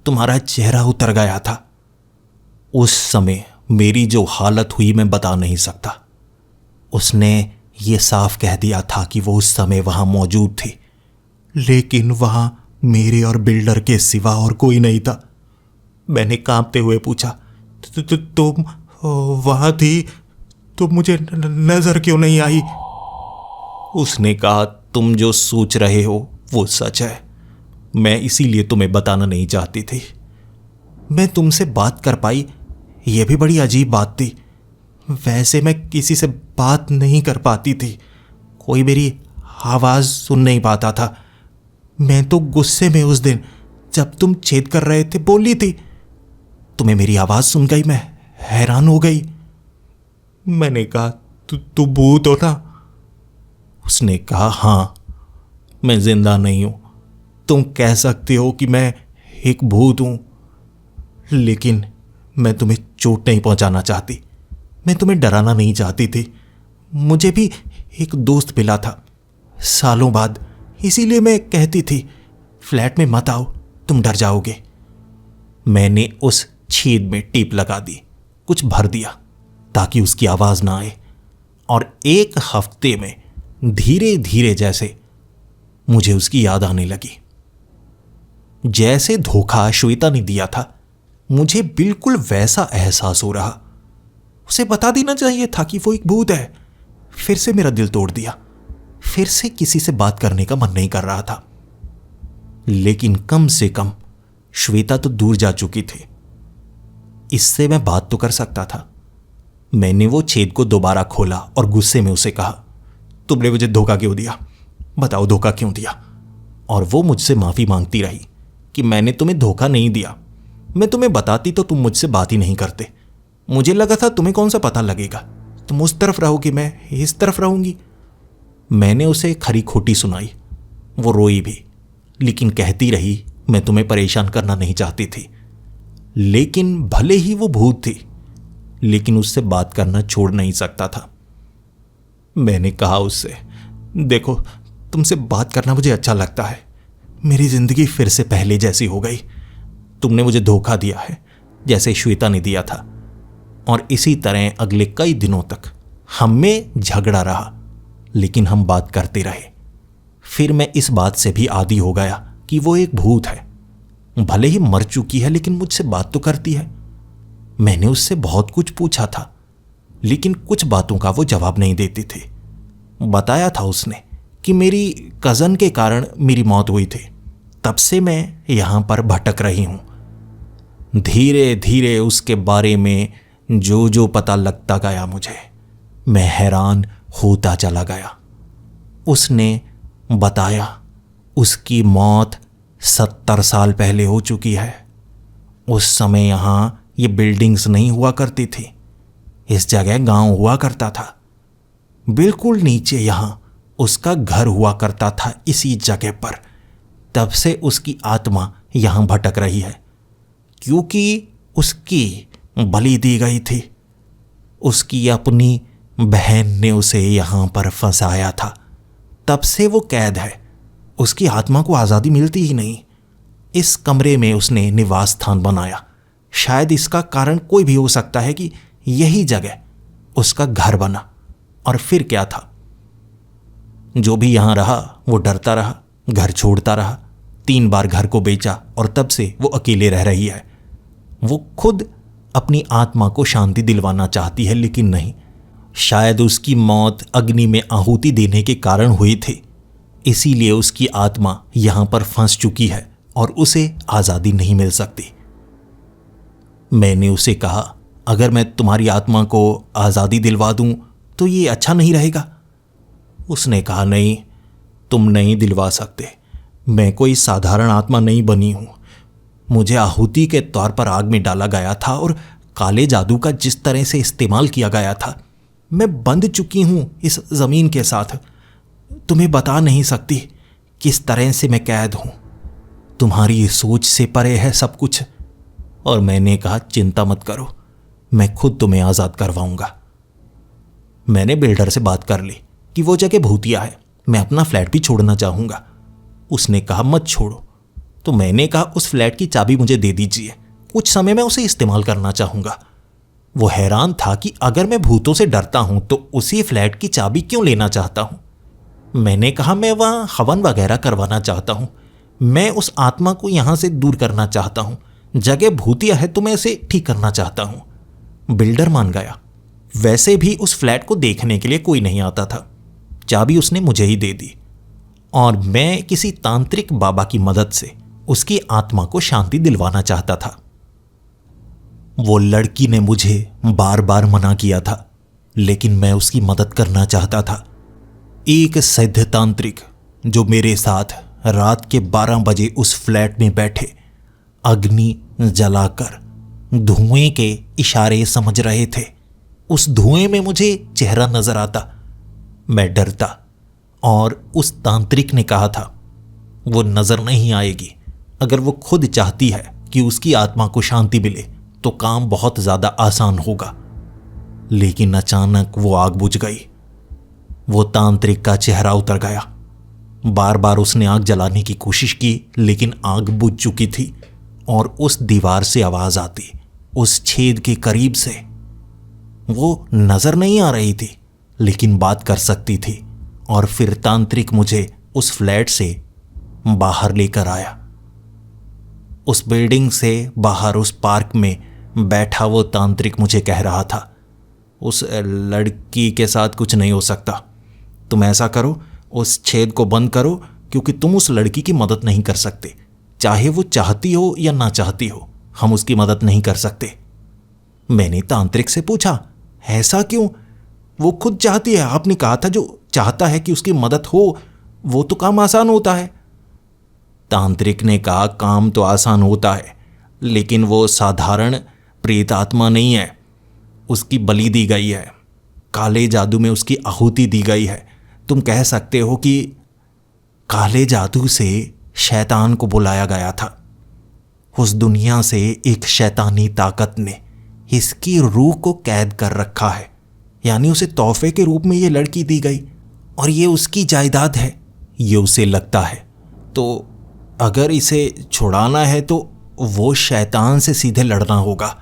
Speaker 1: तुम्हारा चेहरा उतर गया था। उस समय मेरी जो हालत हुई मैं बता नहीं सकता। उसने ये साफ कह दिया था कि वो उस समय वहां मौजूद थी, लेकिन वहां मेरे और बिल्डर के सिवा और कोई नहीं था। मैंने कांपते हुए पूछा, तुम वहां थी तो मुझे नजर क्यों नहीं आई? उसने कहा, तुम जो सोच रहे हो वो सच है, मैं इसीलिए तुम्हें बताना नहीं चाहती थी। मैं तुमसे बात कर पाई, यह भी बड़ी अजीब बात थी। वैसे मैं किसी से बात नहीं कर पाती थी, कोई मेरी आवाज़ सुन नहीं पाता था। मैं तो गुस्से में उस दिन जब तुम छेद कर रहे थे बोली थी। तुम्हें मेरी आवाज़ सुन गई, मैं हैरान हो गई। मैंने कहा, तू भूत हो ना? उसने कहा, हाँ, मैं जिंदा नहीं हूं। तुम कह सकते हो कि मैं एक भूत हूं, लेकिन मैं तुम्हें चोट नहीं पहुंचाना चाहती, मैं तुम्हें डराना नहीं चाहती थी। मुझे भी एक दोस्त मिला था सालों बाद, इसीलिए मैं कहती थी फ्लैट में मत आओ, तुम डर जाओगे। मैंने उस छेद में टेप लगा दी, कुछ भर दिया ताकि उसकी आवाज़ ना आए, और एक हफ्ते में धीरे धीरे जैसे मुझे उसकी याद आने लगी। जैसे धोखा श्वेता ने दिया था, मुझे बिल्कुल वैसा एहसास हो रहा। उसे बता देना चाहिए था कि वो एक भूत है। फिर से मेरा दिल तोड़ दिया। फिर से किसी से बात करने का मन नहीं कर रहा था। लेकिन कम से कम श्वेता तो दूर जा चुकी थी, इससे मैं बात तो कर सकता था। मैंने वो छेद को दोबारा खोला और गुस्से में उसे कहा, तुमने मुझे धोखा क्यों दिया? बताओ, धोखा क्यों दिया? और वो मुझसे माफ़ी मांगती रही कि मैंने तुम्हें धोखा नहीं दिया, मैं तुम्हें बताती तो तुम मुझसे बात ही नहीं करते। मुझे लगा था तुम्हें कौन सा पता लगेगा, तुम उस तरफ रहोगी, मैं इस तरफ रहूंगी। मैंने उसे खरी खोटी सुनाई। वो रोई भी, लेकिन कहती रही मैं तुम्हें परेशान करना नहीं चाहती थी। लेकिन भले ही वो भूत थी, लेकिन उससे बात करना छोड़ नहीं सकता था। मैंने कहा उससे, देखो, तुमसे बात करना मुझे अच्छा लगता है। मेरी जिंदगी फिर से पहले जैसी हो गई। तुमने मुझे धोखा दिया है जैसे श्वेता ने दिया था, और इसी तरह अगले कई दिनों तक हम में झगड़ा रहा, लेकिन हम बात करते रहे। फिर मैं इस बात से भी आदी हो गया कि वो एक भूत है। भले ही मर चुकी है, लेकिन मुझसे बात तो करती है। मैंने उससे बहुत कुछ पूछा था, लेकिन कुछ बातों का वो जवाब नहीं देती थी। बताया था उसने कि मेरी कज़न के कारण मेरी मौत हुई थी, तब से मैं यहाँ पर भटक रही हूँ। धीरे धीरे उसके बारे में जो जो पता लगता गया मुझे, मैं हैरान होता चला गया। उसने बताया उसकी मौत 70 साल पहले हो चुकी है। उस समय यहाँ ये बिल्डिंग्स नहीं हुआ करती थी, इस जगह गांव हुआ करता था। बिल्कुल नीचे यहाँ उसका घर हुआ करता था, इसी जगह पर। तब से उसकी आत्मा यहाँ भटक रही है, क्योंकि उसकी बलि दी गई थी। उसकी अपनी बहन ने उसे यहाँ पर फंसाया था, तब से वो कैद है। उसकी आत्मा को आज़ादी मिलती ही नहीं। इस कमरे में उसने निवास स्थान बनाया, शायद इसका कारण कोई भी हो सकता है कि यही जगह उसका घर बना। और फिर क्या था, जो भी यहां रहा वो डरता रहा, घर छोड़ता रहा, 3 बार घर को बेचा और तब से वो अकेले रह रही है। वो खुद अपनी आत्मा को शांति दिलवाना चाहती है, लेकिन नहीं। शायद उसकी मौत अग्नि में आहुति देने के कारण हुई थी, इसीलिए उसकी आत्मा यहां पर फंस चुकी है और उसे आज़ादी नहीं मिल सकती। मैंने उसे कहा, अगर मैं तुम्हारी आत्मा को आज़ादी दिलवा दूं तो ये अच्छा नहीं रहेगा। उसने कहा, नहीं, तुम नहीं दिलवा सकते। मैं कोई साधारण आत्मा नहीं बनी हूं। मुझे आहुति के तौर पर आग में डाला गया था और काले जादू का जिस तरह से इस्तेमाल किया गया था, मैं बंध चुकी हूं इस ज़मीन के साथ। तुम्हें बता नहीं सकती किस तरह से मैं कैद हूं। तुम्हारी सोच से परे है सब कुछ। और मैंने कहा, चिंता मत करो, मैं खुद तुम्हें आज़ाद करवाऊंगा। मैंने बिल्डर से बात कर ली कि वो जगह भूतिया है, मैं अपना फ्लैट भी छोड़ना चाहूँगा। उसने कहा, मत छोड़ो। तो मैंने कहा, उस फ्लैट की चाबी मुझे दे दीजिए, कुछ समय मैं उसे इस्तेमाल करना चाहूँगा। वो हैरान था कि अगर मैं भूतों से डरता हूँ तो उसी फ्लैट की चाबी क्यों लेना चाहता हूँ। मैंने कहा, मैं वहाँ हवन वगैरह करवाना चाहता हूँ, मैं उस आत्मा को यहाँ से दूर करना चाहता हूँ। जगह भूतिया है तो मैं इसे ठीक करना चाहता हूँ। बिल्डर मान गया। वैसे भी उस फ्लैट को देखने के लिए कोई नहीं आता था। चाबी उसने मुझे ही दे दी और मैं किसी तांत्रिक बाबा की मदद से उसकी आत्मा को शांति दिलवाना चाहता था। वो लड़की ने मुझे बार बार मना किया था, लेकिन मैं उसकी मदद करना चाहता था। एक सिद्ध तांत्रिक जो मेरे साथ रात के 12 बजे उस फ्लैट में बैठे अग्नि जलाकर धुएं के इशारे समझ रहे थे। उस धुएं में मुझे चेहरा नजर आता। मैं डरता और उस तांत्रिक ने कहा था, वो नजर नहीं आएगी। अगर वो खुद चाहती है कि उसकी आत्मा को शांति मिले तो काम बहुत ज्यादा आसान होगा। लेकिन अचानक वो आग बुझ गई। वो तांत्रिक का चेहरा उतर गया। बार बार उसने आग जलाने की कोशिश की, लेकिन आग बुझ चुकी थी और उस दीवार से आवाज आती, उस छेद के करीब से। वो नजर नहीं आ रही थी, लेकिन बात कर सकती थी। और फिर तांत्रिक मुझे उस फ्लैट से बाहर लेकर आया। उस बिल्डिंग से बाहर उस पार्क में बैठा वो तांत्रिक मुझे कह रहा था, उस लड़की के साथ कुछ नहीं हो सकता। तुम ऐसा करो, उस छेद को बंद करो, क्योंकि तुम उस लड़की की मदद नहीं कर सकते। चाहे वो चाहती हो या ना चाहती हो, हम उसकी मदद नहीं कर सकते। मैंने तांत्रिक से पूछा, ऐसा क्यों? वो खुद चाहती है। आपने कहा था जो चाहता है कि उसकी मदद हो वो तो काम आसान होता है। तांत्रिक ने कहा, काम तो आसान होता है, लेकिन वो साधारण प्रेत आत्मा नहीं है। उसकी बलि दी गई है, काले जादू में उसकी आहुति दी गई है। तुम कह सकते हो कि काले जादू से शैतान को बुलाया गया था। उस दुनिया से एक शैतानी ताकत ने इसकी रूह को कैद कर रखा है, यानी उसे तोहफे के रूप में ये लड़की दी गई और ये उसकी जायदाद है, ये उसे लगता है। तो अगर इसे छुड़ाना है तो वो शैतान से सीधे लड़ना होगा।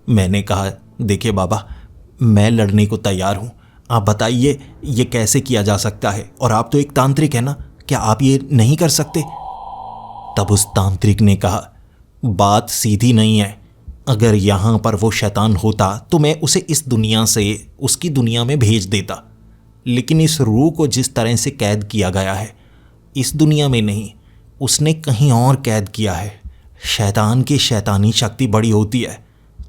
Speaker 1: मैंने कहा, देखिए बाबा, मैं लड़ने को तैयार हूं। आप बताइए ये कैसे किया जा सकता है, और आप तो एक तांत्रिक है ना, क्या आप ये नहीं कर सकते? तब उस तांत्रिक ने कहा, बात सीधी नहीं है। अगर यहां पर वो शैतान होता तो मैं उसे इस दुनिया से उसकी दुनिया में भेज देता, लेकिन इस रूह को जिस तरह से कैद किया गया है, इस दुनिया में नहीं, उसने कहीं और कैद किया है। शैतान की शैतानी शक्ति बड़ी होती है,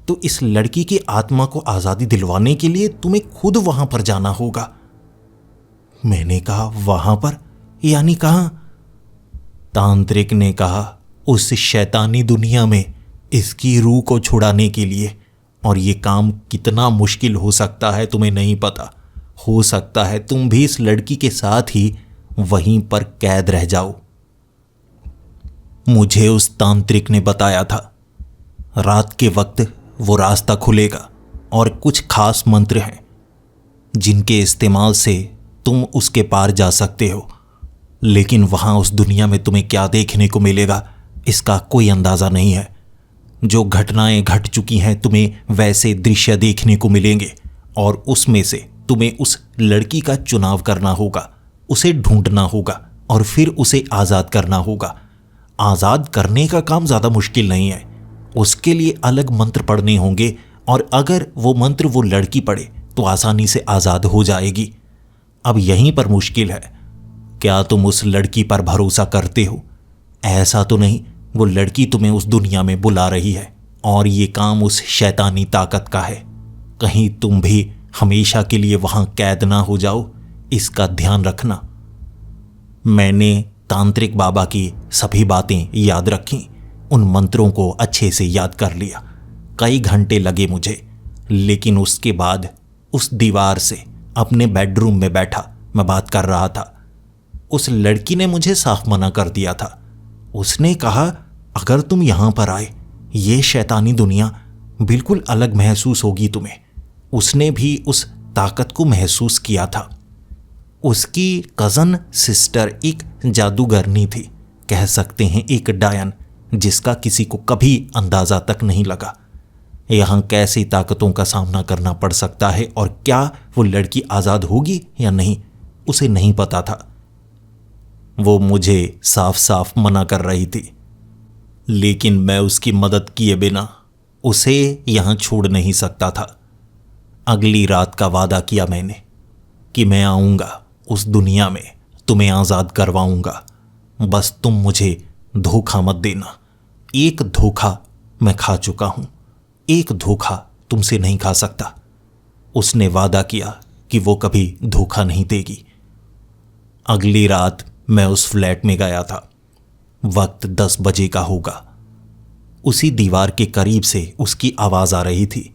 Speaker 1: तो इस लड़की की आत्मा को आज़ादी दिलवाने के लिए तुम्हें खुद वहां पर जाना होगा। मैंने कहा, वहां पर यानी कहां? तांत्रिक ने कहा, उस शैतानी दुनिया में इसकी रूह को छुड़ाने के लिए। और ये काम कितना मुश्किल हो सकता है तुम्हें नहीं पता। हो सकता है तुम भी इस लड़की के साथ ही वहीं पर कैद रह जाओ। मुझे उस तांत्रिक ने बताया था, रात के वक्त वो रास्ता खुलेगा और कुछ खास मंत्र हैं जिनके इस्तेमाल से तुम उसके पार जा सकते हो। लेकिन वहां उस दुनिया में तुम्हें क्या देखने को मिलेगा इसका कोई अंदाजा नहीं है। जो घटनाएं घट चुकी हैं तुम्हें वैसे दृश्य देखने को मिलेंगे और उसमें से तुम्हें उस लड़की का चुनाव करना होगा, उसे ढूंढना होगा और फिर उसे आज़ाद करना होगा। आज़ाद करने का काम ज़्यादा मुश्किल नहीं है, उसके लिए अलग मंत्र पढ़ने होंगे और अगर वो मंत्र वो लड़की पढ़े तो आसानी से आज़ाद हो जाएगी। अब यहीं पर मुश्किल है, क्या तुम उस लड़की पर भरोसा करते हो? ऐसा तो नहीं वो लड़की तुम्हें उस दुनिया में बुला रही है और ये काम उस शैतानी ताकत का है। कहीं तुम भी हमेशा के लिए वहां कैद ना हो जाओ, इसका ध्यान रखना। मैंने तांत्रिक बाबा की सभी बातें याद रखीं, उन मंत्रों को अच्छे से याद कर लिया। कई घंटे लगे मुझे, लेकिन उसके बाद उस दीवार से अपने बेडरूम में बैठा मैं बात कर रहा था। उस लड़की ने मुझे साफ मना कर दिया था। उसने कहा अगर तुम यहां पर आए ये शैतानी दुनिया बिल्कुल अलग महसूस होगी तुम्हें। उसने भी उस ताकत को महसूस किया था। उसकी कज़न सिस्टर एक जादूगरनी थी, कह सकते हैं एक डायन, जिसका किसी को कभी अंदाज़ा तक नहीं लगा। यहाँ कैसी ताकतों का सामना करना पड़ सकता है और क्या वो लड़की आज़ाद होगी या नहीं, उसे नहीं पता था। वो मुझे साफ साफ मना कर रही थी, लेकिन मैं उसकी मदद किए बिना उसे यहाँ छोड़ नहीं सकता था। अगली रात का वादा किया मैंने कि मैं आऊँगा उस दुनिया में, तुम्हें आज़ाद करवाऊँगा, बस तुम मुझे धोखा मत देना। एक धोखा मैं खा चुका हूँ, एक धोखा तुमसे नहीं खा सकता। उसने वादा किया कि वो कभी धोखा नहीं देगी। अगली रात मैं उस फ्लैट में गया था। वक्त 10 बजे का होगा। उसी दीवार के करीब से उसकी आवाज़ आ रही थी,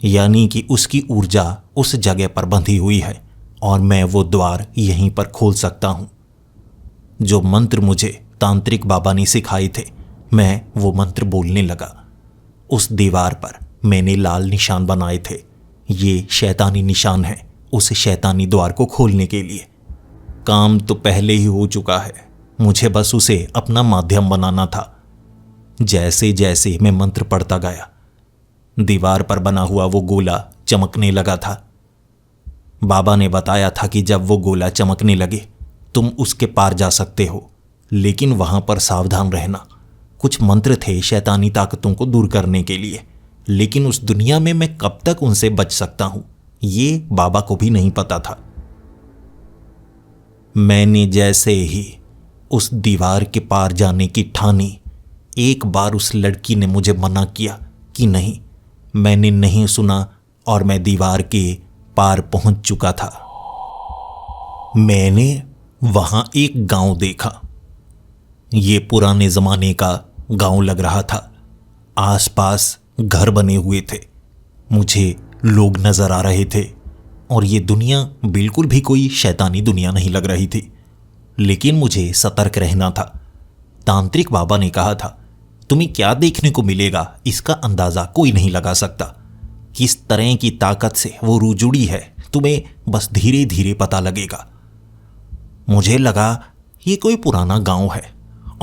Speaker 1: यानी कि उसकी ऊर्जा उस जगह पर बंधी हुई है और मैं वो द्वार यहीं पर खोल सकता हूँ। जो मंत्र मुझे तांत्रिक बाबा ने सिखाए थे, मैं वो मंत्र बोलने लगा। उस दीवार पर मैंने लाल निशान बनाए थे। ये शैतानी निशान है उस शैतानी द्वार को खोलने के लिए। काम तो पहले ही हो चुका है, मुझे बस उसे अपना माध्यम बनाना था। जैसे जैसे मैं मंत्र पढ़ता गया, दीवार पर बना हुआ वो गोला चमकने लगा था। बाबा ने बताया था कि जब वो गोला चमकने लगे तुम उसके पार जा सकते हो, लेकिन वहां पर सावधान रहना। कुछ मंत्र थे शैतानी ताकतों को दूर करने के लिए, लेकिन उस दुनिया में मैं कब तक उनसे बच सकता हूं, ये बाबा को भी नहीं पता था। मैंने जैसे ही उस दीवार के पार जाने की ठानी, एक बार उस लड़की ने मुझे मना किया कि नहीं। मैंने नहीं सुना और मैं दीवार के पार पहुंच चुका था। मैंने वहां एक गांव देखा। ये पुराने जमाने का गांव लग रहा था। आसपास घर बने हुए थे, मुझे लोग नजर आ रहे थे और ये दुनिया बिल्कुल भी कोई शैतानी दुनिया नहीं लग रही थी। लेकिन मुझे सतर्क रहना था। तांत्रिक बाबा ने कहा था तुम्हें क्या देखने को मिलेगा इसका अंदाजा कोई नहीं लगा सकता। किस तरह की ताकत से वो रूह जुड़ी है तुम्हें बस धीरे धीरे पता लगेगा। मुझे लगा ये कोई पुराना गांव है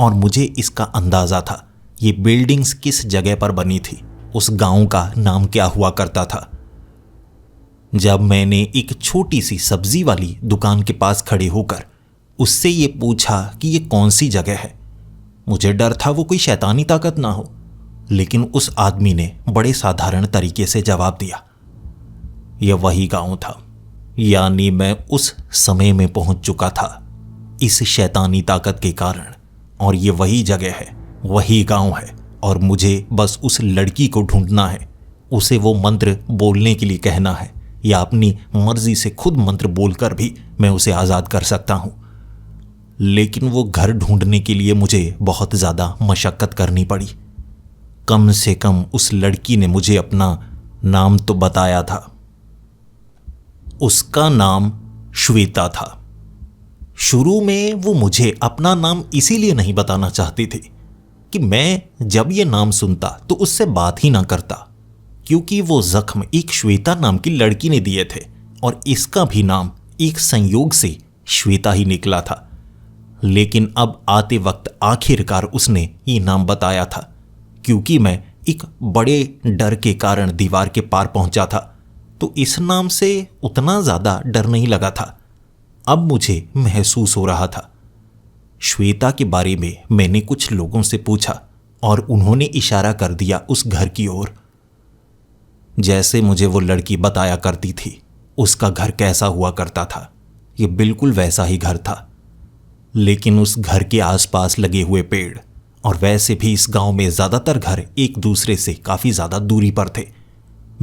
Speaker 1: और मुझे इसका अंदाजा था ये बिल्डिंग्स किस जगह पर बनी थी, उस गांव का नाम क्या हुआ करता था। जब मैंने एक छोटी सी सब्जी वाली दुकान के पास खड़े होकर उससे ये पूछा कि ये कौन सी जगह है, मुझे डर था वो कोई शैतानी ताकत ना हो, लेकिन उस आदमी ने बड़े साधारण तरीके से जवाब दिया। यह वही गांव था, यानी मैं उस समय में पहुंच चुका था इस शैतानी ताकत के कारण, और ये वही जगह है, वही गांव है और मुझे बस उस लड़की को ढूंढना है। उसे वो मंत्र बोलने के लिए कहना है या अपनी मर्जी से खुद मंत्र बोलकर भी मैं उसे आज़ाद कर सकता हूं। लेकिन वो घर ढूंढने के लिए मुझे बहुत ज़्यादा मशक्क़त करनी पड़ी। कम से कम उस लड़की ने मुझे अपना नाम तो बताया था। उसका नाम श्वेता था। शुरू में वो मुझे अपना नाम इसीलिए नहीं बताना चाहती थी कि मैं जब ये नाम सुनता तो उससे बात ही ना करता, क्योंकि वो जख्म एक श्वेता नाम की लड़की ने दिए थे और इसका भी नाम एक संयोग से श्वेता ही निकला था। लेकिन अब आते वक्त आखिरकार उसने ये नाम बताया था क्योंकि मैं एक बड़े डर के कारण दीवार के पार पहुंचा था, तो इस नाम से उतना ज़्यादा डर नहीं लगा था। अब मुझे महसूस हो रहा था। श्वेता के बारे में मैंने कुछ लोगों से पूछा और उन्होंने इशारा कर दिया उस घर की ओर। जैसे मुझे वो लड़की बताया करती थी उसका घर कैसा हुआ करता था, ये बिल्कुल वैसा ही घर था। लेकिन उस घर के आसपास लगे हुए पेड़ और वैसे भी इस गांव में ज़्यादातर घर एक दूसरे से काफ़ी ज़्यादा दूरी पर थे।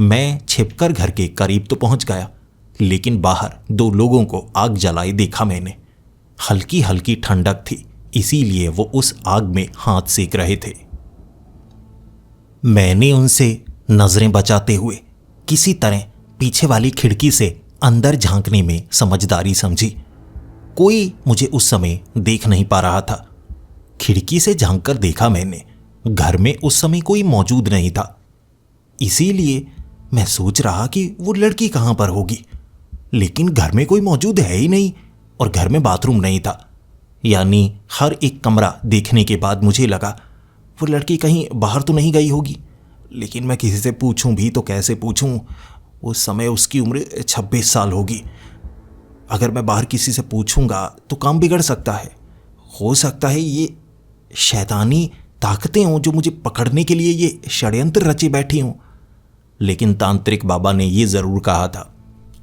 Speaker 1: मैं छिपकर घर के करीब तो पहुंच गया, लेकिन बाहर 2 लोगों को आग जलाए देखा मैंने। हल्की हल्की ठंडक थी, इसीलिए वो उस आग में हाथ सेक रहे थे। मैंने उनसे नजरें बचाते हुए किसी तरह पीछे वाली खिड़की से अंदर झांकने में समझदारी समझी। कोई मुझे उस समय देख नहीं पा रहा था। खिड़की से झांककर देखा मैंने, घर में उस समय कोई मौजूद नहीं था। इसीलिए मैं सोच रहा कि वो लड़की कहां पर होगी, लेकिन घर में कोई मौजूद है ही नहीं और घर में बाथरूम नहीं था। यानी हर एक कमरा देखने के बाद मुझे लगा वो लड़की कहीं बाहर तो नहीं गई होगी। लेकिन मैं किसी से पूछूं भी तो कैसे पूछूं, उस समय उसकी उम्र 26 साल होगी। अगर मैं बाहर किसी से पूछूंगा तो काम बिगड़ सकता है। हो सकता है ये शैतानी ताकतें हों जो मुझे पकड़ने के लिए ये षड्यंत्र रचे बैठी हों। लेकिन तांत्रिक बाबा ने ये ज़रूर कहा था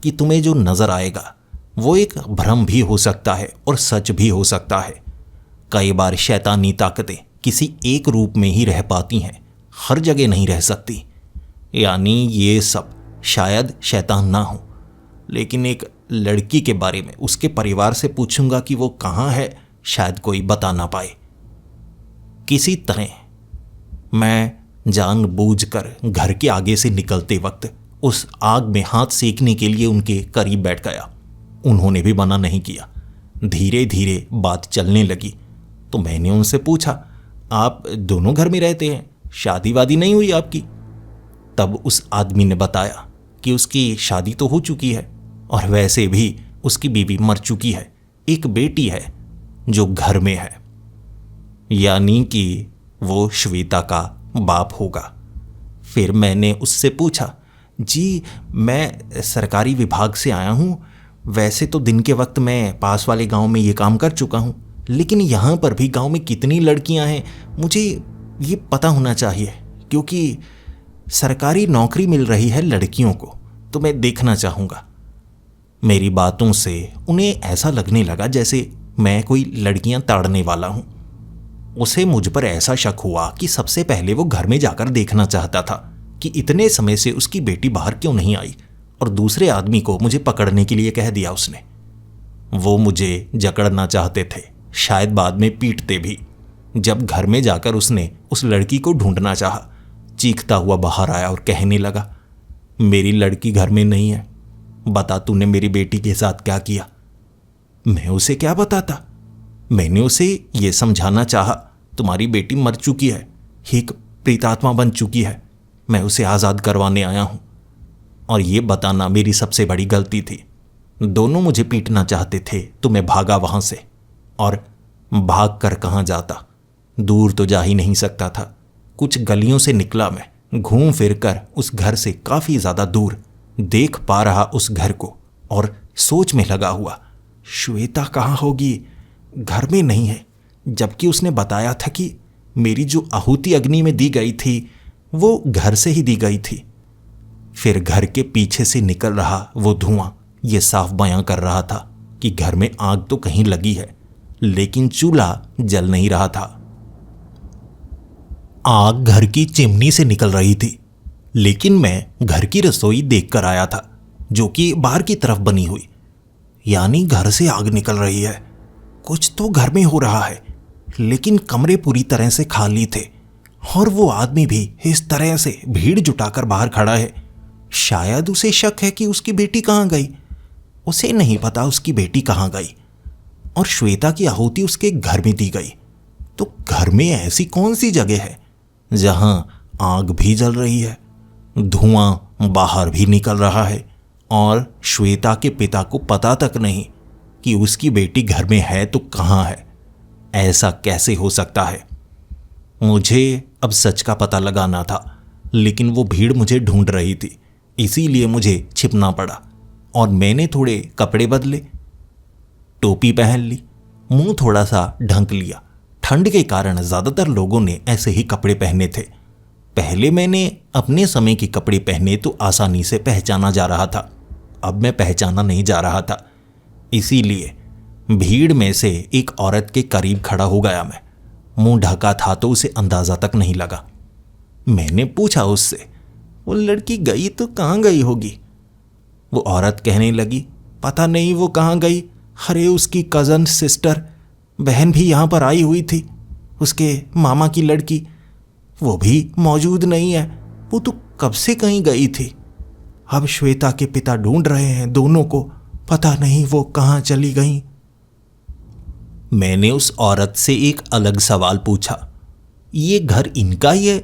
Speaker 1: कि तुम्हें जो नज़र आएगा वो एक भ्रम भी हो सकता है और सच भी हो सकता है। कई बार शैतानी ताकतें किसी एक रूप में ही रह पाती हैं, हर जगह नहीं रह सकती। यानी ये सब शायद शैतान ना हो, लेकिन एक लड़की के बारे में उसके परिवार से पूछूंगा कि वो कहाँ है, शायद कोई बता ना पाए। किसी तरह मैं जानबूझकर घर के आगे से निकलते वक्त उस आग में हाथ सेकने के लिए उनके करीब बैठ गया। उन्होंने भी मना नहीं किया। धीरे धीरे बात चलने लगी तो मैंने उनसे पूछा, आप दोनों घर में रहते हैं, शादी वादी नहीं हुई आपकी? तब उस आदमी ने बताया कि उसकी शादी तो हो चुकी है और वैसे भी उसकी बीवी मर चुकी है, एक बेटी है जो घर में है। यानी कि वो श्वेता का बाप होगा। फिर मैंने उससे पूछा, जी मैं सरकारी विभाग से आया हूँ। वैसे तो दिन के वक्त मैं पास वाले गांव में ये काम कर चुका हूँ, लेकिन यहाँ पर भी गांव में कितनी लड़कियाँ हैं मुझे ये पता होना चाहिए, क्योंकि सरकारी नौकरी मिल रही है लड़कियों को, तो मैं देखना चाहूँगा। मेरी बातों से उन्हें ऐसा लगने लगा जैसे मैं कोई लड़कियाँ ताड़ने वाला हूँ। उसे मुझ पर ऐसा शक हुआ कि सबसे पहले वो घर में जाकर देखना चाहता था कि इतने समय से उसकी बेटी बाहर क्यों नहीं आई, और दूसरे आदमी को मुझे पकड़ने के लिए कह दिया उसने। वो मुझे जकड़ना चाहते थे, शायद बाद में पीटते भी। जब घर में जाकर उसने उस लड़की को ढूंढना चाहा, चीखता हुआ बाहर आया और कहने लगा, मेरी लड़की घर में नहीं है, बता तूने मेरी बेटी के साथ क्या किया। मैं उसे क्या बताता। मैंने उसे ये समझाना चाहा, तुम्हारी बेटी मर चुकी है, एक प्रेतात्मा बन चुकी है, मैं उसे आज़ाद करवाने आया हूँ। और ये बताना मेरी सबसे बड़ी गलती थी। दोनों मुझे पीटना चाहते थे तो मैं भागा वहाँ से, और भाग कर कहाँ जाता, दूर तो जा ही नहीं सकता था। कुछ गलियों से निकला मैं, घूम फिर कर उस घर से काफ़ी ज़्यादा दूर देख पा रहा उस घर को, और सोच में लगा हुआ, श्वेता कहाँ होगी, घर में नहीं है, जबकि उसने बताया था कि मेरी जो आहुति अग्नि में दी गई थी वो घर से ही दी गई थी। फिर घर के पीछे से निकल रहा वो धुआं ये साफ बयां कर रहा था कि घर में आग तो कहीं लगी है, लेकिन चूल्हा जल नहीं रहा था। आग घर की चिमनी से निकल रही थी, लेकिन मैं घर की रसोई देखकर आया था जो कि बाहर की तरफ बनी हुई। यानी घर से आग निकल रही है, कुछ तो घर में हो रहा है, लेकिन कमरे पूरी तरह से खाली थे और वो आदमी भी इस तरह से भीड़ जुटाकर बाहर खड़ा है। शायद उसे शक है कि उसकी बेटी कहाँ गई। उसे नहीं पता उसकी बेटी कहाँ गई, और श्वेता की आहुति उसके घर में दी गई। तो घर में ऐसी कौन सी जगह है जहां आग भी जल रही है, धुआं बाहर भी निकल रहा है, और श्वेता के पिता को पता तक नहीं कि उसकी बेटी घर में है तो कहाँ है। ऐसा कैसे हो सकता है? मुझे अब सच का पता लगाना था, लेकिन वो भीड़ मुझे ढूंढ रही थी, इसीलिए मुझे छिपना पड़ा और मैंने थोड़े कपड़े बदले, टोपी पहन ली, मुंह थोड़ा सा ढक लिया। ठंड के कारण ज़्यादातर लोगों ने ऐसे ही कपड़े पहने थे। पहले मैंने अपने समय के कपड़े पहने तो आसानी से पहचाना जा रहा था, अब मैं पहचाना नहीं जा रहा था, इसीलिए भीड़ में से एक औरत के करीब खड़ा हो गया। मैं मुंह ढका था तो उसे अंदाज़ा तक नहीं लगा। मैंने पूछा उससे, वो लड़की गई तो कहाँ गई होगी? वो औरत कहने लगी, पता नहीं वो कहाँ गई, अरे उसकी कज़न सिस्टर बहन भी यहाँ पर आई हुई थी, उसके मामा की लड़की, वो भी मौजूद नहीं है, वो तो कब से कहीं गई थी। अब श्वेता के पिता ढूंढ रहे हैं दोनों को, पता नहीं वो कहाँ चली गई। मैंने उस औरत से एक अलग सवाल पूछा, ये घर इनका ही है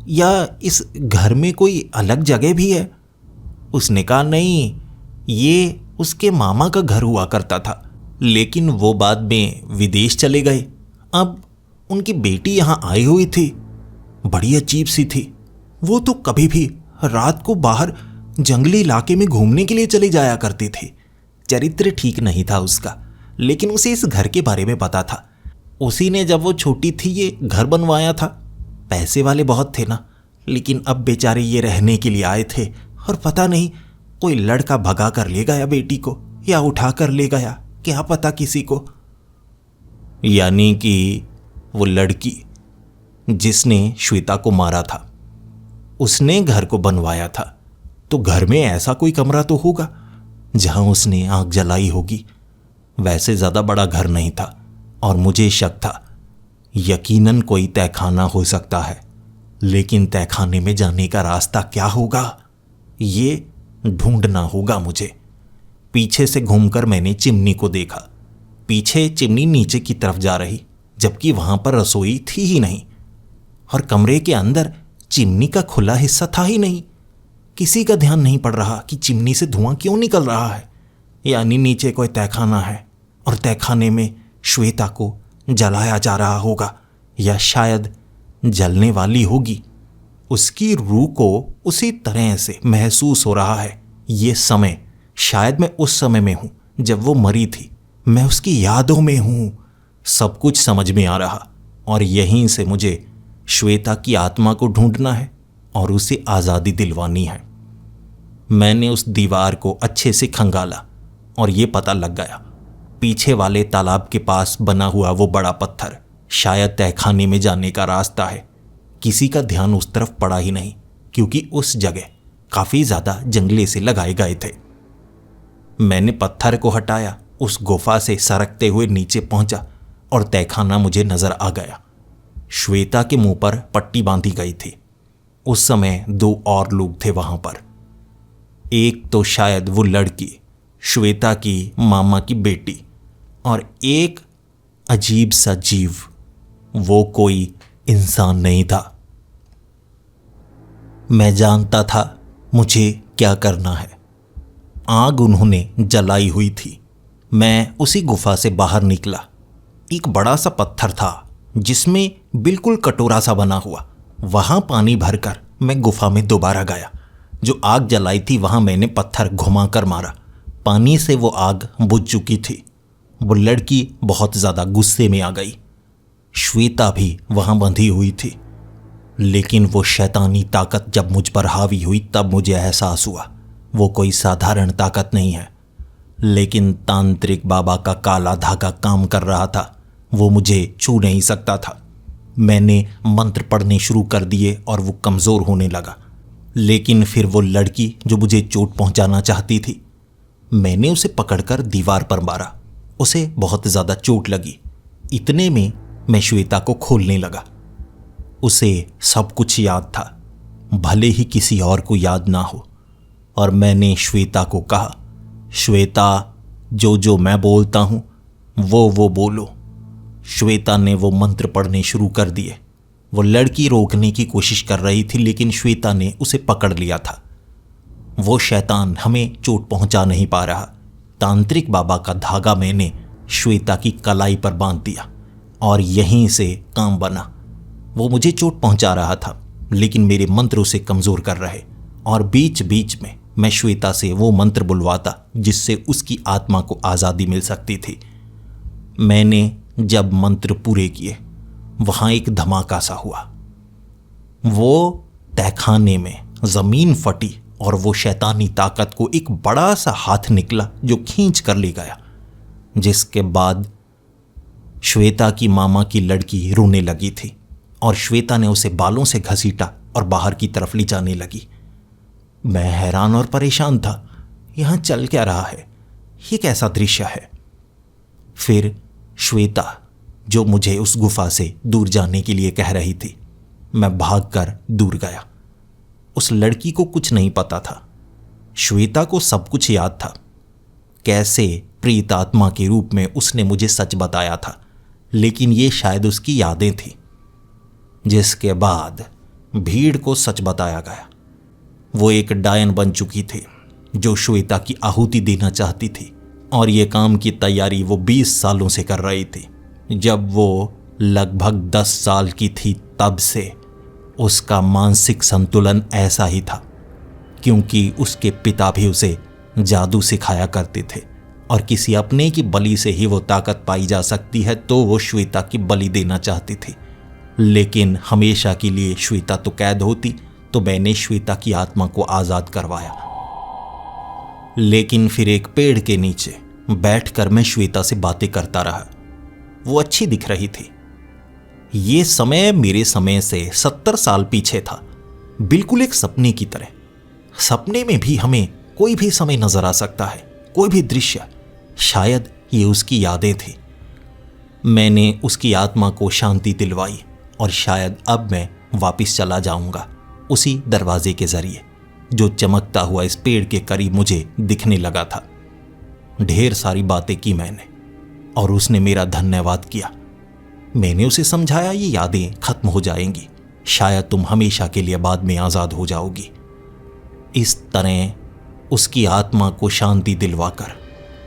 Speaker 1: या इस घर में कोई अलग जगह भी है? उसने कहा, नहीं, ये उसके मामा का घर हुआ करता था, लेकिन वो बाद में विदेश चले गए। अब उनकी बेटी यहाँ आई हुई थी, बड़ी अजीब सी थी। वो तो कभी भी रात को बाहर जंगली इलाके में घूमने के लिए चली जाया करती थी। चरित्र ठीक नहीं था उसका, लेकिन उसे इस घर के बारे में पता था। उसी ने जब वो छोटी थी ये घर बनवाया था। पैसे वाले बहुत थे ना, लेकिन अब बेचारे ये रहने के लिए आए थे और पता नहीं कोई लड़का भगा कर ले गया बेटी को या उठा कर ले गया, क्या पता किसी को। यानी कि वो लड़की जिसने श्वेता को मारा था उसने घर को बनवाया था, तो घर में ऐसा कोई कमरा तो होगा जहां उसने आग जलाई होगी। वैसे ज़्यादा बड़ा घर नहीं था और मुझे शक था यकीनन कोई तहखाना हो सकता है, लेकिन तहखाने में जाने का रास्ता क्या होगा ये ढूंढना होगा मुझे। पीछे से घूमकर मैंने चिमनी को देखा। पीछे चिमनी नीचे की तरफ जा रही, जबकि वहां पर रसोई थी ही नहीं और कमरे के अंदर चिमनी का खुला हिस्सा था ही नहीं। किसी का ध्यान नहीं पड़ रहा कि चिमनी से धुआं क्यों निकल रहा है। यानी नीचे कोई तहखाना है और तहखाने में श्वेता को जलाया जा रहा होगा या शायद जलने वाली होगी। उसकी रूह को उसी तरह से महसूस हो रहा है। ये समय शायद मैं उस समय में हूं जब वो मरी थी, मैं उसकी यादों में हूं। सब कुछ समझ में आ रहा और यहीं से मुझे श्वेता की आत्मा को ढूंढना है और उसे आज़ादी दिलवानी है। मैंने उस दीवार को अच्छे से खंगाला और ये पता लग गया पीछे वाले तालाब के पास बना हुआ वो बड़ा पत्थर शायद तहखाने में जाने का रास्ता है। किसी का ध्यान उस तरफ पड़ा ही नहीं, क्योंकि उस जगह काफ़ी ज़्यादा जंगले से लगाए गए थे। मैंने पत्थर को हटाया, उस गुफा से सरकते हुए नीचे पहुंचा और तहखाना मुझे नजर आ गया। श्वेता के मुंह पर पट्टी बांधी गई थी। उस समय 2 और लोग थे वहां पर। एक तो शायद वो लड़की श्वेता की मामा की बेटी और एक अजीब सा जीव, वो कोई इंसान नहीं था। मैं जानता था मुझे क्या करना है। आग उन्होंने जलाई हुई थी। मैं उसी गुफा से बाहर निकला। एक बड़ा सा पत्थर था जिसमें बिल्कुल कटोरा सा बना हुआ। वहां पानी भरकर मैं गुफा में दोबारा गया। जो आग जलाई थी वहां मैंने पत्थर घुमाकर मारा। पानी से वो आग बुझ चुकी थी। वो लड़की बहुत ज़्यादा गुस्से में आ गई। श्वेता भी वहां बंधी हुई थी। लेकिन वो शैतानी ताकत जब मुझ पर हावी हुई तब मुझे एहसास हुआ वो कोई साधारण ताकत नहीं है, लेकिन तांत्रिक बाबा का काला धागा काम कर रहा था। वो मुझे छू नहीं सकता था। मैंने मंत्र पढ़ने शुरू कर दिए और वो कमज़ोर होने लगा। लेकिन फिर वो लड़की जो मुझे चोट पहुंचाना चाहती थी, मैंने उसे पकड़कर दीवार पर मारा। उसे बहुत ज़्यादा चोट लगी। इतने में मैं श्वेता को खोलने लगा। उसे सब कुछ याद था, भले ही किसी और को याद ना हो। और मैंने श्वेता को कहा, श्वेता, जो मैं बोलता हूं वो बोलो। श्वेता ने वो मंत्र पढ़ने शुरू कर दिए। वो लड़की रोकने की कोशिश कर रही थी, लेकिन श्वेता ने उसे पकड़ लिया था। वो शैतान हमें चोट पहुंचा नहीं पा रहा। तांत्रिक बाबा का धागा मैंने श्वेता की कलाई पर बांध दिया और यहीं से काम बना। वो मुझे चोट पहुंचा रहा था, लेकिन मेरे मंत्र उसे कमजोर कर रहे, और बीच बीच में मैं श्वेता से वो मंत्र बुलवाता जिससे उसकी आत्मा को आज़ादी मिल सकती थी। मैंने जब मंत्र पूरे किए, वहां एक धमाका सा हुआ। वो तहखाने में जमीन फटी और वो शैतानी ताकत को एक बड़ा सा हाथ निकला जो खींच कर ले गया, जिसके बाद श्वेता की मामा की लड़की रोने लगी थी और श्वेता ने उसे बालों से घसीटा और बाहर की तरफ ले जाने लगी। मैं हैरान और परेशान था, यहां चल क्या रहा है, ये कैसा दृश्य है। फिर श्वेता जो मुझे उस गुफा से दूर जाने के लिए कह रही थी, मैं भागकर दूर गया। उस लड़की को कुछ नहीं पता था, श्वेता को सब कुछ याद था। कैसे प्रेत आत्मा के रूप में उसने मुझे सच बताया था, लेकिन ये शायद उसकी यादें थी। जिसके बाद भीड़ को सच बताया गया। वो एक डायन बन चुकी थी जो श्वेता की आहुति देना चाहती थी, और ये काम की तैयारी वो 20 सालों से कर रही थी। जब वो लगभग 10 साल की थी तब से उसका मानसिक संतुलन ऐसा ही था, क्योंकि उसके पिता भी उसे जादू सिखाया करते थे, और किसी अपने की बलि से ही वो ताकत पाई जा सकती है, तो वो श्वेता की बलि देना चाहती थी। लेकिन हमेशा के लिए श्वेता तो कैद होती, तो मैंने श्वेता की आत्मा को आज़ाद करवाया। लेकिन फिर एक पेड़ के नीचे बैठकर मैं श्वेता से बातें करता रहा। वो अच्छी दिख रही थी। ये समय मेरे समय से 70 साल पीछे था, बिल्कुल एक सपने की तरह। सपने में भी हमें कोई भी समय नजर आ सकता है, कोई भी दृश्य। शायद ये उसकी यादें थी। मैंने उसकी आत्मा को शांति दिलवाई, और शायद अब मैं वापस चला जाऊंगा उसी दरवाजे के जरिए जो चमकता हुआ इस पेड़ के करीब मुझे दिखने लगा था। ढेर सारी बातें की मैंने, और उसने मेरा धन्यवाद किया। मैंने उसे समझाया ये यादें खत्म हो जाएंगी, शायद तुम हमेशा के लिए बाद में आज़ाद हो जाओगी। इस तरह उसकी आत्मा को शांति दिलवाकर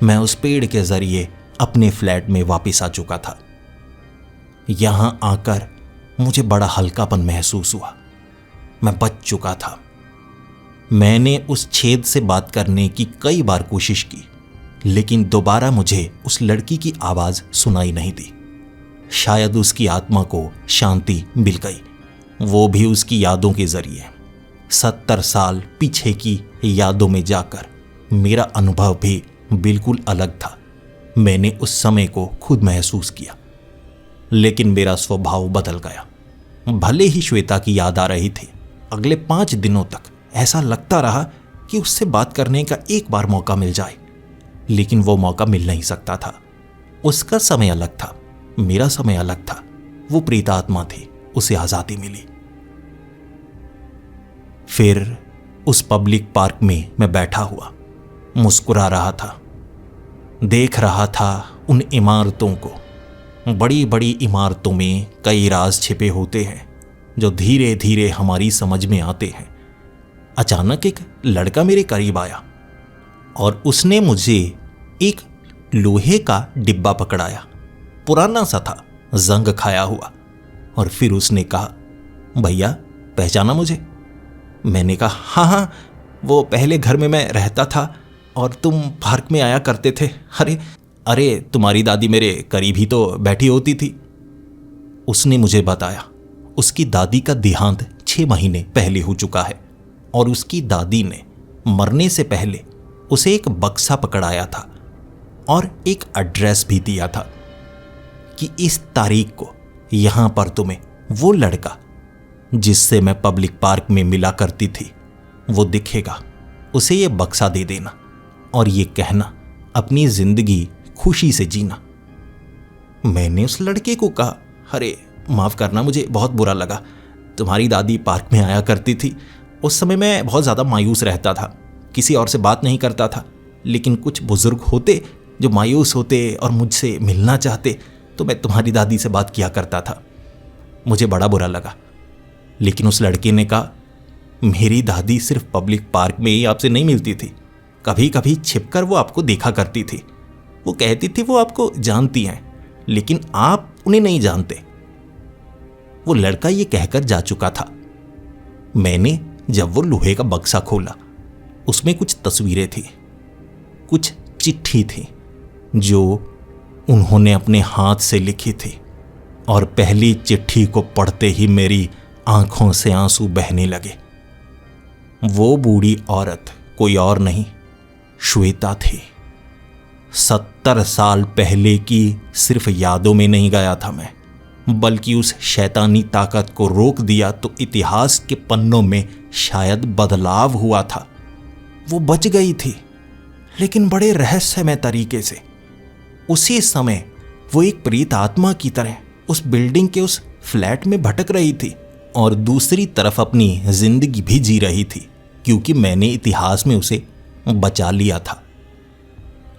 Speaker 1: मैं उस पेड़ के जरिए अपने फ्लैट में वापस आ चुका था। यहां आकर मुझे बड़ा हल्कापन महसूस हुआ। मैं बच चुका था। मैंने उस छेद से बात करने की कई बार कोशिश की, लेकिन दोबारा मुझे उस लड़की की आवाज सुनाई नहीं दी। शायद उसकी आत्मा को शांति मिल गई, वो भी उसकी यादों के जरिए। 70 साल पीछे की यादों में जाकर मेरा अनुभव भी बिल्कुल अलग था। मैंने उस समय को खुद महसूस किया, लेकिन मेरा स्वभाव बदल गया। भले ही श्वेता की याद आ रही थी, अगले 5 दिनों तक ऐसा लगता रहा कि उससे बात करने का एक बार मौका मिल जाए, लेकिन वो मौका मिल नहीं सकता था। उसका समय अलग था, मेरा समय अलग था। वो प्रेतात्मा थी, उसे आजादी मिली। फिर उस पब्लिक पार्क में मैं बैठा हुआ मुस्कुरा रहा था, देख रहा था उन इमारतों को। बड़ी बड़ी इमारतों में कई राज छिपे होते हैं जो धीरे धीरे हमारी समझ में आते हैं। अचानक एक लड़का मेरे करीब आया और उसने मुझे एक लोहे का डिब्बा पकड़ाया। पुराना सा था, जंग खाया हुआ, और फिर उसने कहा, भैया पहचाना मुझे? मैंने कहा, हाँ हाँ, वो पहले घर में मैं रहता था और तुम पार्क में आया करते थे। अरे तुम्हारी दादी मेरे करीब ही तो बैठी होती थी। उसने मुझे बताया उसकी दादी का देहांत 6 महीने पहले हो चुका है, और उसकी दादी ने मरने से पहले उसे एक बक्सा पकड़ाया था और एक एड्रेस भी दिया था कि इस तारीख को यहां पर तुम्हें वो लड़का जिससे मैं पब्लिक पार्क में मिला करती थी वो दिखेगा। उसे ये बक्सा दे देना और ये कहना अपनी जिंदगी खुशी से जीना। मैंने उस लड़के को कहा, अरे माफ करना, मुझे बहुत बुरा लगा। तुम्हारी दादी पार्क में आया करती थी, उस समय मैं बहुत ज़्यादा मायूस रहता था, किसी और से बात नहीं करता था। लेकिन कुछ बुजुर्ग होते जो मायूस होते और मुझसे मिलना चाहते, तो मैं तुम्हारी दादी से बात किया करता था। मुझे बड़ा बुरा लगा। लेकिन उस लड़के ने कहा, मेरी दादी सिर्फ पब्लिक पार्क में ही आपसे नहीं मिलती थी, कभी कभी छिपकर वो आपको देखा करती थी। वो कहती थी वो आपको जानती हैं, लेकिन आप उन्हें नहीं जानते। वो लड़का ये कहकर जा चुका था। मैंने जब वो लोहे का बक्सा खोला, उसमें कुछ तस्वीरें थी, कुछ चिट्ठी थी जो उन्होंने अपने हाथ से लिखी थी, और पहली चिट्ठी को पढ़ते ही मेरी आंखों से आंसू बहने लगे। वो बूढ़ी औरत कोई और नहीं, श्वेता थी। 70 साल पहले की सिर्फ यादों में नहीं गया था मैं, बल्कि उस शैतानी ताकत को रोक दिया तो इतिहास के पन्नों में शायद बदलाव हुआ था। वो बच गई थी, लेकिन बड़े रहस्यमय तरीके से। उसी समय वो एक प्रेत आत्मा की तरह उस बिल्डिंग के उस फ्लैट में भटक रही थी और दूसरी तरफ अपनी जिंदगी भी जी रही थी, क्योंकि मैंने इतिहास में उसे बचा लिया था।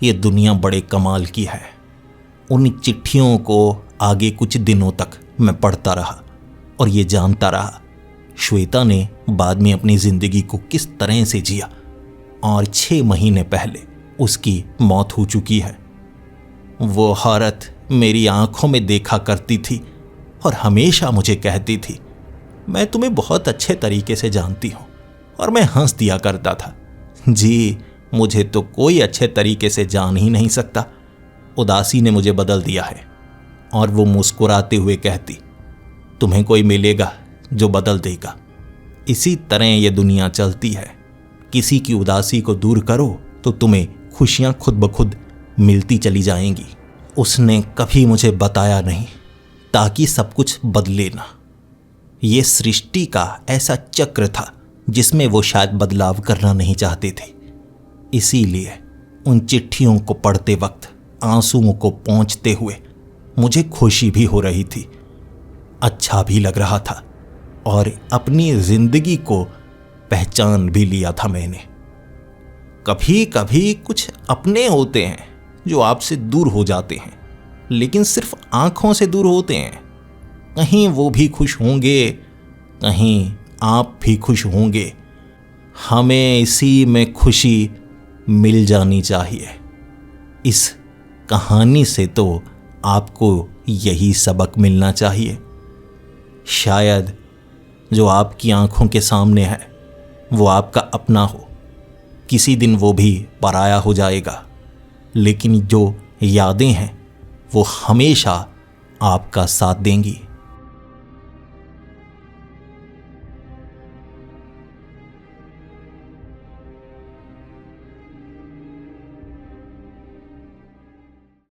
Speaker 1: ये दुनिया बड़े कमाल की है। उन चिट्ठियों को आगे कुछ दिनों तक मैं पढ़ता रहा और ये जानता रहा श्वेता ने बाद में अपनी जिंदगी को किस तरह से जिया, और 6 महीने पहले उसकी मौत हो चुकी है। वो औरत मेरी आंखों में देखा करती थी और हमेशा मुझे कहती थी, मैं तुम्हें बहुत अच्छे तरीके से जानती हूँ, और मैं हंस दिया करता था, जी मुझे तो कोई अच्छे तरीके से जान ही नहीं सकता। उदासी ने मुझे बदल दिया है। और वो मुस्कुराते हुए कहती, तुम्हें कोई मिलेगा जो बदल देगा। इसी तरह ये दुनिया चलती है, किसी की उदासी को दूर करो तो तुम्हें खुशियां खुद ब खुद मिलती चली जाएंगी। उसने कभी मुझे बताया नहीं ताकि सब कुछ बदले ना। ये सृष्टि का ऐसा चक्र था जिसमें वो शायद बदलाव करना नहीं चाहते थे। इसीलिए उन चिट्ठियों को पढ़ते वक्त आंसुओं को पोंछते हुए मुझे खुशी भी हो रही थी, अच्छा भी लग रहा था, और अपनी जिंदगी को पहचान भी लिया था मैंने। कभी कभी कुछ अपने होते हैं जो आपसे दूर हो जाते हैं, लेकिन सिर्फ आंखों से दूर होते हैं। कहीं वो भी खुश होंगे, कहीं आप भी खुश होंगे। हमें इसी में खुशी मिल जानी चाहिए। इस कहानी से तो आपको यही सबक मिलना चाहिए। शायद जो आपकी आंखों के सामने है वो आपका अपना हो, किसी दिन वो भी पराया हो जाएगा, लेकिन जो यादें हैं वो हमेशा आपका साथ देंगी।